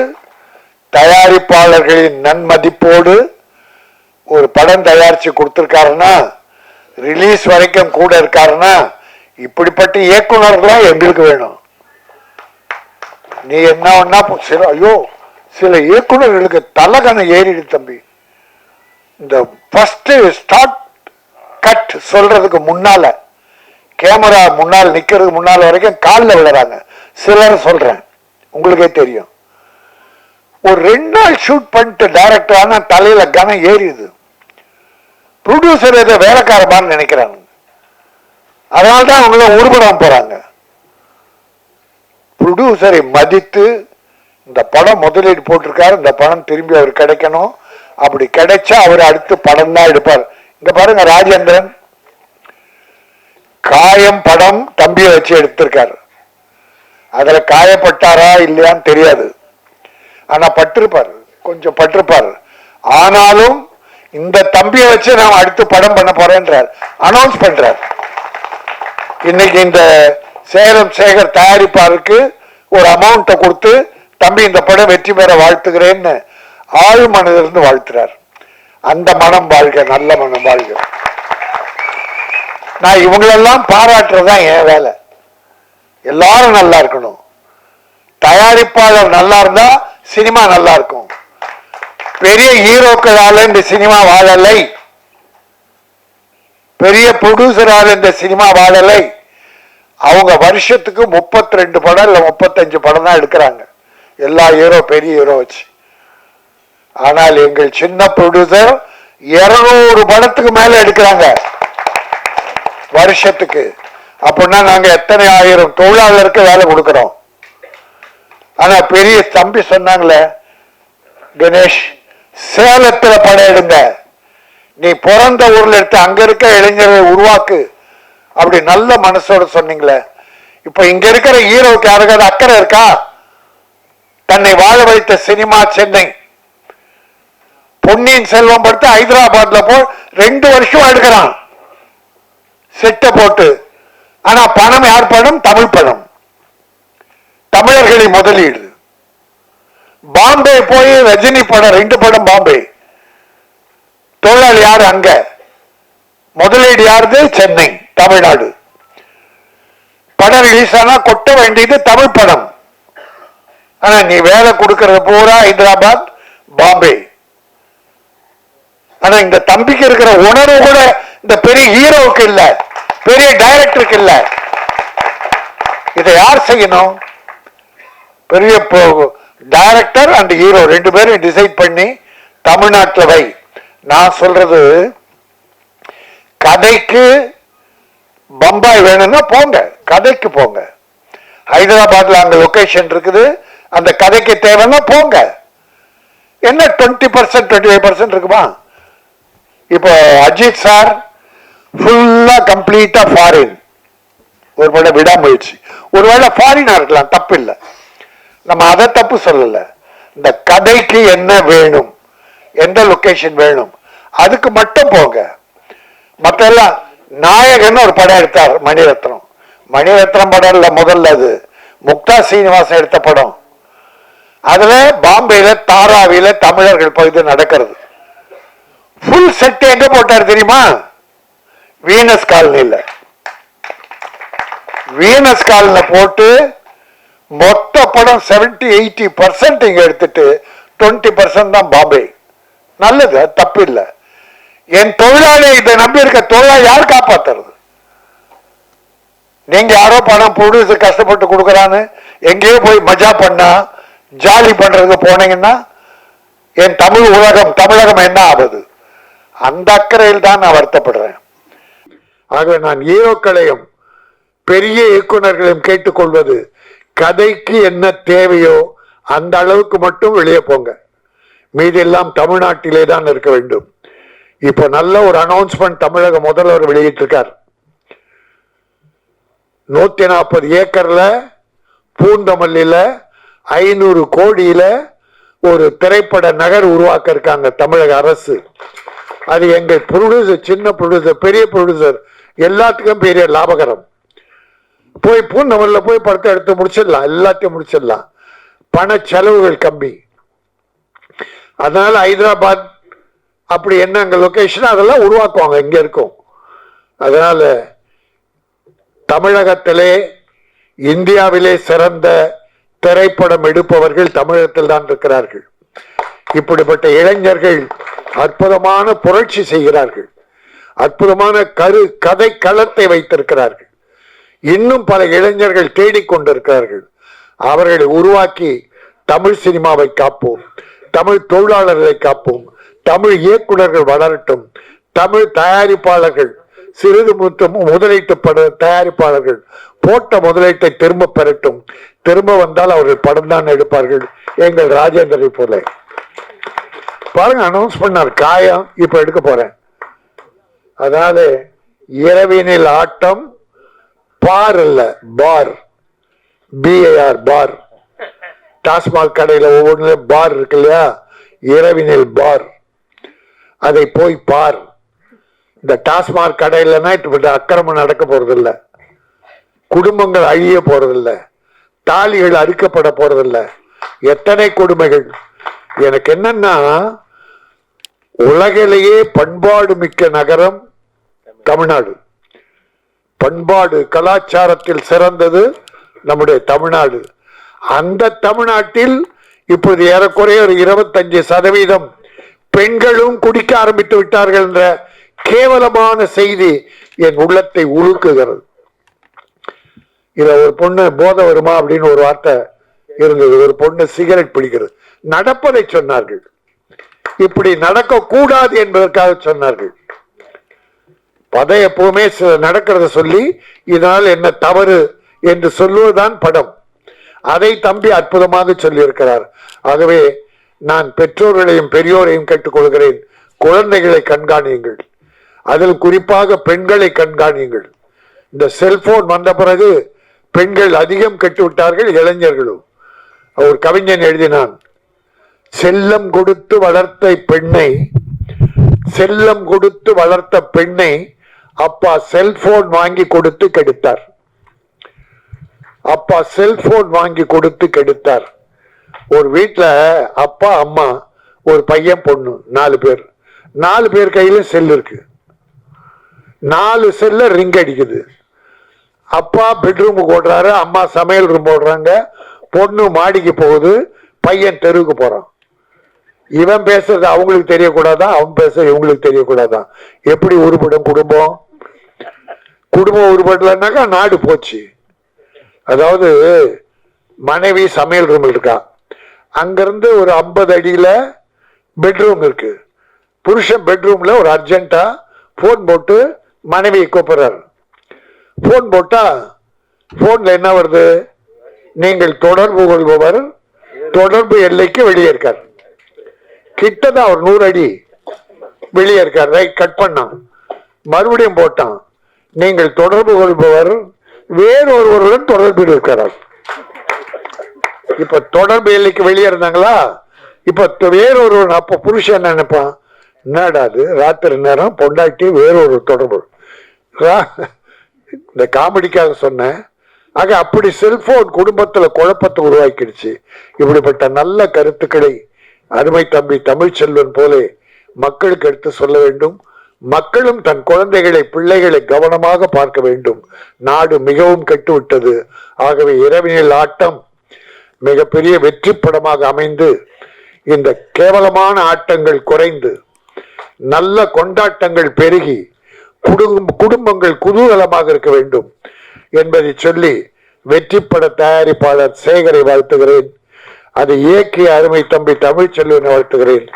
M: தயாரிப்பாளர்களின் நன்மதிப்போடு ஒரு படம் தயாரிச்சு கொடுத்திருக்காருன்னா, ரிலீஸ் வரைக்கும் கூட இருக்காருன்னா, இப்படிப்பட்ட இயக்குநர்கள் எங்களுக்கு வேணும். நீ என்ன ஒன்னா சில இயக்குநர்களுக்கு தலகண ஏறிடு தம்பி. இந்த ஃபர்ஸ்ட் ஸ்டார்ட் கட் சொல்றதுக்கு முன்னால, கேமரா முன்னால் நிக்கிறதுக்கு முன்னால வரைக்கும் காலில் விழுறாங்க. சிலர் சொல்றேன், உங்களுக்கே தெரியும். ஒரு 2 நாள் ஷூட் பண்ணிட்டு டைரக்டர் ஆனா தலையில கனம் ஏறிடுது. ப்ரொடியூசர் ஏதோ வேலைக்காரமான்னு நினைக்கிறாங்க. அதனால்தான் அவங்கள உருப்படாம போறாங்க. ப்ரொடியூசரை மதித்து இந்த படம் முதலீடு போட்டிருக்காரு, இந்த படம் திரும்பி அவர் கிடைக்கணும். அப்படி கிடைச்சா அவர் அடுத்து படம் தான் எடுப்பார். இங்க பாருங்க, ராஜேந்திரன் காயம் படம் தம்பியை வச்சு எடுத்திருக்காரு. அதுல காயப்பட்டாரா இல்லையான்னு தெரியாது, ஆனா பட்டிருப்பார், கொஞ்சம் பட்டிருப்பார். ஆனாலும் இந்த தம்பியை வச்சு நான் அடுத்து படம் பண்ண போறேன்றார், அனௌன்ஸ் பண்றார். இன்னைக்கு இந்த சேலம் சேகர் தயாரிப்பாருக்கு ஒரு அமௌண்ட்டை கொடுத்து, தம்பி இந்த படம் வெற்றி பெற வாழ்த்துகிறேன்னு ஆழ் மனதிலிருந்து வாழ்த்துறார். அந்த மனம் வாழ்க, நல்ல மனம் வாழ்க. நான் இவங்களெல்லாம் பாராட்டுறதுதான் என் வேலை. எல்லாரும் நல்லா இருக்கணும். தயாரிப்பாளர் நல்லா இருந்தா சினிமா நல்லா இருக்கும். பெரிய ஹீரோக்களால இந்த சினிமா வாழலை, பெரிய ப்ரொடியூசரால இந்த சினிமா வாழலை. அவங்க வருஷத்துக்கு 32 படம் இல்ல 35 படம் தான் எடுக்கிறாங்க, எல்லா ஹீரோ பெரிய ஹீரோ வச்சு. ஆனால் எங்கள் சின்ன ப்ரொடியூசர் 200 படத்துக்கு மேல எடுக்கிறாங்க வருஷத்துக்கு. அப்படின்னா நாங்க எத்தனை ஆயிரம் தொழிலாளருக்கு வேலை கொடுக்கிறோம். ஆனா பெரிய தம்பி சொன்னாங்களே, கணேஷ் சேலத்துல படம் எடுங்க, நீ பிறந்த ஊர்ல எடுத்து அங்க இருக்க இளைஞர்களை உருவாக்கு, அப்படி நல்ல மனசோட சொன்னீங்களே. இப்ப இங்க இருக்கிற ஹீரோவுக்கு யாருக்காவது அக்கறை இருக்கா? தன்னை வாழ வைத்த சினிமா சென்னை. பொன்னியின் செல்வம் படுத்து ஹைதராபாத்ல போ 2 வருஷம் எடுக்கிறான் செட்ட போட்டு. ஆனா பணம் யார் பணம்? தமிழ் பணம், தமிழர்களின் முதலீடு. பாம்பே போய் ரஜினி படம் 2 படம் பாம்பே. தொழிலாளி யாரு அங்க, முதலீடு யாருது சென்னை தமிழ்நாடு. படம் ரிலீஸ் ஆனா கொட்ட வேண்டியது தமிழ் படம். ஆனா நீ வேலை கொடுக்கறது பூரா ஹைதராபாத் பாம்பே. ஆனா இந்த தம்பிக்கு இருக்கிற உணர்வு கூட இந்த பெரிய ஹீரோவுக்கு இல்ல, பெரிய டைரக்டருக்கு இல்ல. இதை யார் செய்யணும்? பெரிய டைரக்டர் அண்ட் ஹீரோ 2 பேரும் டிசைட் பண்ணி தமிழ்நாட்டில் வை. நான் சொல்றது கதைக்கு பம்பாய் வேணும்னா போங்க, கதைக்கு போங்க. ஹைதராபாத்ல அங்க லொகேஷன் இருக்குது, அந்த கதைக்கு தேவைன்னா போங்க. என்ன 20% 25% இருக்குமா? இப்போ அஜித் சார் ஃபுல்லா கம்ப்ளீட்டா ஃபாரின், ஒரு வேளை விடாமுயற்சி, ஒருவேளை ஃபாரினா இருக்கலாம், தப்பு இல்லை, நம்ம அதை தப்பு சொல்லல. இந்த கதைக்கு என்ன வேணும், எந்த லொகேஷன் வேணும், அதுக்கு மட்டும் போங்க. மற்றெல்லாம் நாயகன் ஒரு படம் எடுத்தார் மணிரத்னம். மணிரத்னம் படம் இல்ல, முதல்ல அது முக்தா சீனிவாசன் எடுத்த படம். அதுல பாம்பேல தாராவில தமிழர்கள் பகுதி நடக்கிறது. ஃபுல் செட் எங்க போட்டார் தெரியுமா? வீனஸ் காலனில. வீனஸ் காலனில போட்டு மொத்த படம் 70-80% இங்க எடுத்துட்டு 20% தான் பாம்பே. நல்லது, தப்பு இல்லை. என் தொழிலாளி இதை நம்பி இருக்க தொழிலாளி யார் காப்பாத்துறது? நீங்க யாரோ பணம் ப்ரொடியூசர் கஷ்டப்பட்டு கொடுக்கறான்னு எங்கேயோ போய் மஜா பண்ணா ஜாலி பண்றதுக்கு போனீங்கன்னா என் தமிழ் உலகம் தமிழகம் என்ன ஆகுது? அந்த அக்கறையில் தான் நான் வருத்தப்படுறேன். ஆகவே நான் ஹீரோக்களையும் பெரிய இயக்குநர்களையும் கேட்டுக்கொள்வது, கதைக்கு என்ன தேவையோ அந்த அளவுக்கு மட்டும் வெளியே போங்க. மீதி எல்லாம் தமிழ்நாட்டிலே தான் இருக்க வேண்டும். இப்ப நல்ல ஒரு அனௌன்ஸ்மெண்ட் தமிழக முதல்வர் வெளியிட்டிருக்கார். 140 ஏக்கர்ல பூந்தமல்லியில 500 கோடியில ஒரு திரைப்பட நகர் உருவாக்க இருக்காங்க தமிழக அரசு. அது எங்க ப்ரொடியூசர், சின்ன ப்ரொடியூசர், பெரிய ப்ரொடியூசர் எல்லாத்துக்கும் பெரிய லாபகரம். போய் பூந்தமல்லியில போய் படத்தை எடுத்து முடிச்சிடலாம், எல்லாத்தையும் முடிச்சிடலாம். பண செலவுகள் கம்மி. அதனால ஹைதராபாத் அப்படி என்ன அங்க லொகேஷன் அதெல்லாம் உருவாக்குவாங்க, இங்க இருக்கும். அதனால தமிழகத்திலே இந்தியாவிலே சிறந்த திரைப்படம் எடுப்பவர்கள் தமிழகத்தில் தான் இருக்கிறார்கள். இப்படிப்பட்ட இளைஞர்கள் அற்புதமான புரட்சி செய்கிறார்கள், அற்புதமான கதை களத்தை வைத்திருக்கிறார்கள். இன்னும் பல இளைஞர்கள் தேடிக்கொண்டிருக்கிறார்கள். அவர்களை உருவாக்கி தமிழ் சினிமாவை காப்போம், தமிழ் தொழிலாளர்களை காப்போம், தமிழ் இயக்குநர்கள் வளரட்டும், தமிழ் தயாரிப்பாளர்கள் சிறிது முதலீட்டு தயாரிப்பாளர்கள் போட்ட முதலீட்டை திரும்ப பெறட்டும். திரும்ப வந்தால் அவர்கள் படம் தான் எடுப்பார்கள், எங்கள் ராஜேந்திரை போல. பாருங்க, அனௌன்ஸ் பண்ணார் காயம், இப்ப எடுக்க போறேன். அதனால இரவினில் ஆட்டம் பார் அல்ல, பார், BAR பார். டாஸ்மாக் கடையில ஒவ்வொன்றும் பார் இருக்கு இல்லையா, இரவினில் பார், அதை போய் பார். இந்த டாஸ்மாக் கடையிலன்னா இப்ப அக்கிரமம் நடக்க போறதில்ல, குடும்பங்கள் அழிய போறதில்ல, தாலிகள் அறுக்கப்பட போறதில்ல. எத்தனை கொடுமைகள்! எனக்கு என்னன்னா, உலகிலேயே பண்பாடு மிக்க நகரம் தமிழ்நாடு. பண்பாடு கலாச்சாரத்தில் சிறந்தது நம்முடைய தமிழ்நாடு. அந்த தமிழ்நாட்டில் இப்போது ஏறக்குறைய ஒரு 25% பெண்களும் குடிக்க ஆரம்பித்து விட்டார்கள் என்ற கேவலமான செய்தி என் உள்ளத்தை உழுக்குகிறது. இத ஒரு பொண்ணு போதை வருமா அப்படின்னு ஒரு வார்த்தை இருந்தது. ஒரு பொண்ணு சிகரெட் பிடிக்கிறது, நடப்பதை சொன்னார்கள். இப்படி நடக்க கூடாது என்பதற்காக சொன்னார்கள். பதை எப்பவுமே நடக்கிறத சொல்லி இதனால் என்ன தவறு என்று சொல்லுவதுதான் படம். அதை தம்பி அற்புதமாக சொல்லி இருக்கிறார். ஆகவே நான் பெற்றோர்களையும் பெரியோரையும் கேட்டுக்கொள்கிறேன், குழந்தைகளை கண்காணியுங்கள், அதில் குறிப்பாக பெண்களை கண்காணியுங்கள். இந்த செல்போன் வந்த பிறகு பெண்கள் அதிகம் கெட்டுவிட்டார்கள், இளைஞர்களும். ஒரு கவிஞன் எழுதினான், செல்லம் கொடுத்து வளர்த்த பெண்ணை, செல்லம் கொடுத்து வளர்த்த பெண்ணை அப்பா செல்போன் வாங்கி கொடுத்து கெடுத்தார். அப்பா செல்போன் வாங்கி கொடுத்து கெடுத்தார். ஒரு வீட்டில் அப்பா அம்மா ஒரு பையன் பொண்ணு 4 பேர், 4 பேர் கையில செல் இருக்கு. 4 செல்ல ரிங் அடிக்குது. அப்பா பெட்ரூமுக்கு ஓடுறாரு, அம்மா சமையல் ரூம் ஓடுறாங்க, பொண்ணு மாடிக்கு போகுது, பையன் தெருவுக்கு போறான். இவன் பேசுறது அவங்களுக்கு தெரியக்கூடாதான், அவன் பேசுறது இவங்களுக்கு தெரியக்கூடாதான். எப்படி உருப்படும் குடும்பம்? குடும்பம் உருப்படலன்னாக்கா நாடு போச்சு. அதாவது மனைவி சமையல் ரூம் இருக்கா, அங்கிருந்து ஒரு 50 அடியில பெட்ரூம் இருக்கு. புருஷன் பெட்ரூம்ல ஒரு அர்ஜென்ட்டா போன் போட்டு மனைவியை கூப்பிடுறாரு. போன் போட்டா போன்ல என்ன வருது? நீங்கள் தொடர்பு கொள்பவர் தொடர்பு எல்லைக்கு வெளியே இருக்கார். கிட்டதான் ஒரு 100 அடி வெளியே இருக்கார். ரைட், கட் பண்ணான். மறுபடியும் போட்டான், நீங்கள் தொடர்பு கொள்பவர் வேறொருவருடன் தொடர்பில் இருக்கிறார். இப்ப தொடர்பு எல்லைக்கு வெளியே இருந்தாங்களா? இப்ப வேறொருவன். அப்ப புருஷன் என்ன நினைப்பான்? என்னடா அது, ராத்திரி நேரம் பொண்டாட்டி வேறொரு தொடர்பு. இந்த காமெடிக்காக சொன்னேன். ஆக அப்படி செல்போன் குடும்பத்துல குழப்பத்தை உருவாக்கிடுச்சு. இப்படிப்பட்ட நல்ல கருத்துக்களை அருமை தம்பி தமிழ்ச்செல்வன் போலே மக்களுக்கு எடுத்து சொல்ல வேண்டும். மக்களும் தன் குழந்தைகளை பிள்ளைகளை கவனமாக பார்க்க வேண்டும். நாடு மிகவும் கெட்டுவிட்டது. ஆகவே இரவினில் ஆட்டம் மிகப்பெரிய வெற்றி படமாக அமைந்து இந்த கேவலமான ஆட்டங்கள் குறைந்து நல்ல கொண்டாட்டங்கள் பெருகி குடும்பங்கள் குதூகலமாக இருக்க வேண்டும் என்பதை சொல்லி வெற்றி பட தயாரிப்பாளர் சேகரை வாழ்த்துகிறேன். அதை இயக்கிய அருமை தம்பி தமிழ்ச்செல்வனை வாழ்த்துகிறேன்.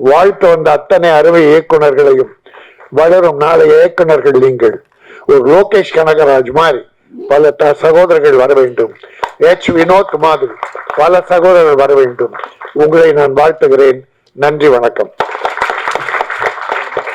M: வாழ்த்து வந்த அத்தனை அருமை இயக்குநர்களையும், வளரும் நாளைய இயக்குநர்கள் நீங்கள். ஒரு லோகேஷ் கனகராஜ் மாதிரி பல சகோதரர்கள் வர வேண்டும். எச் வினோத் மாதிரி பல சகோதரர்கள் வர வேண்டும். உங்களை நான் வாழ்த்துகிறேன். நன்றி, வணக்கம்.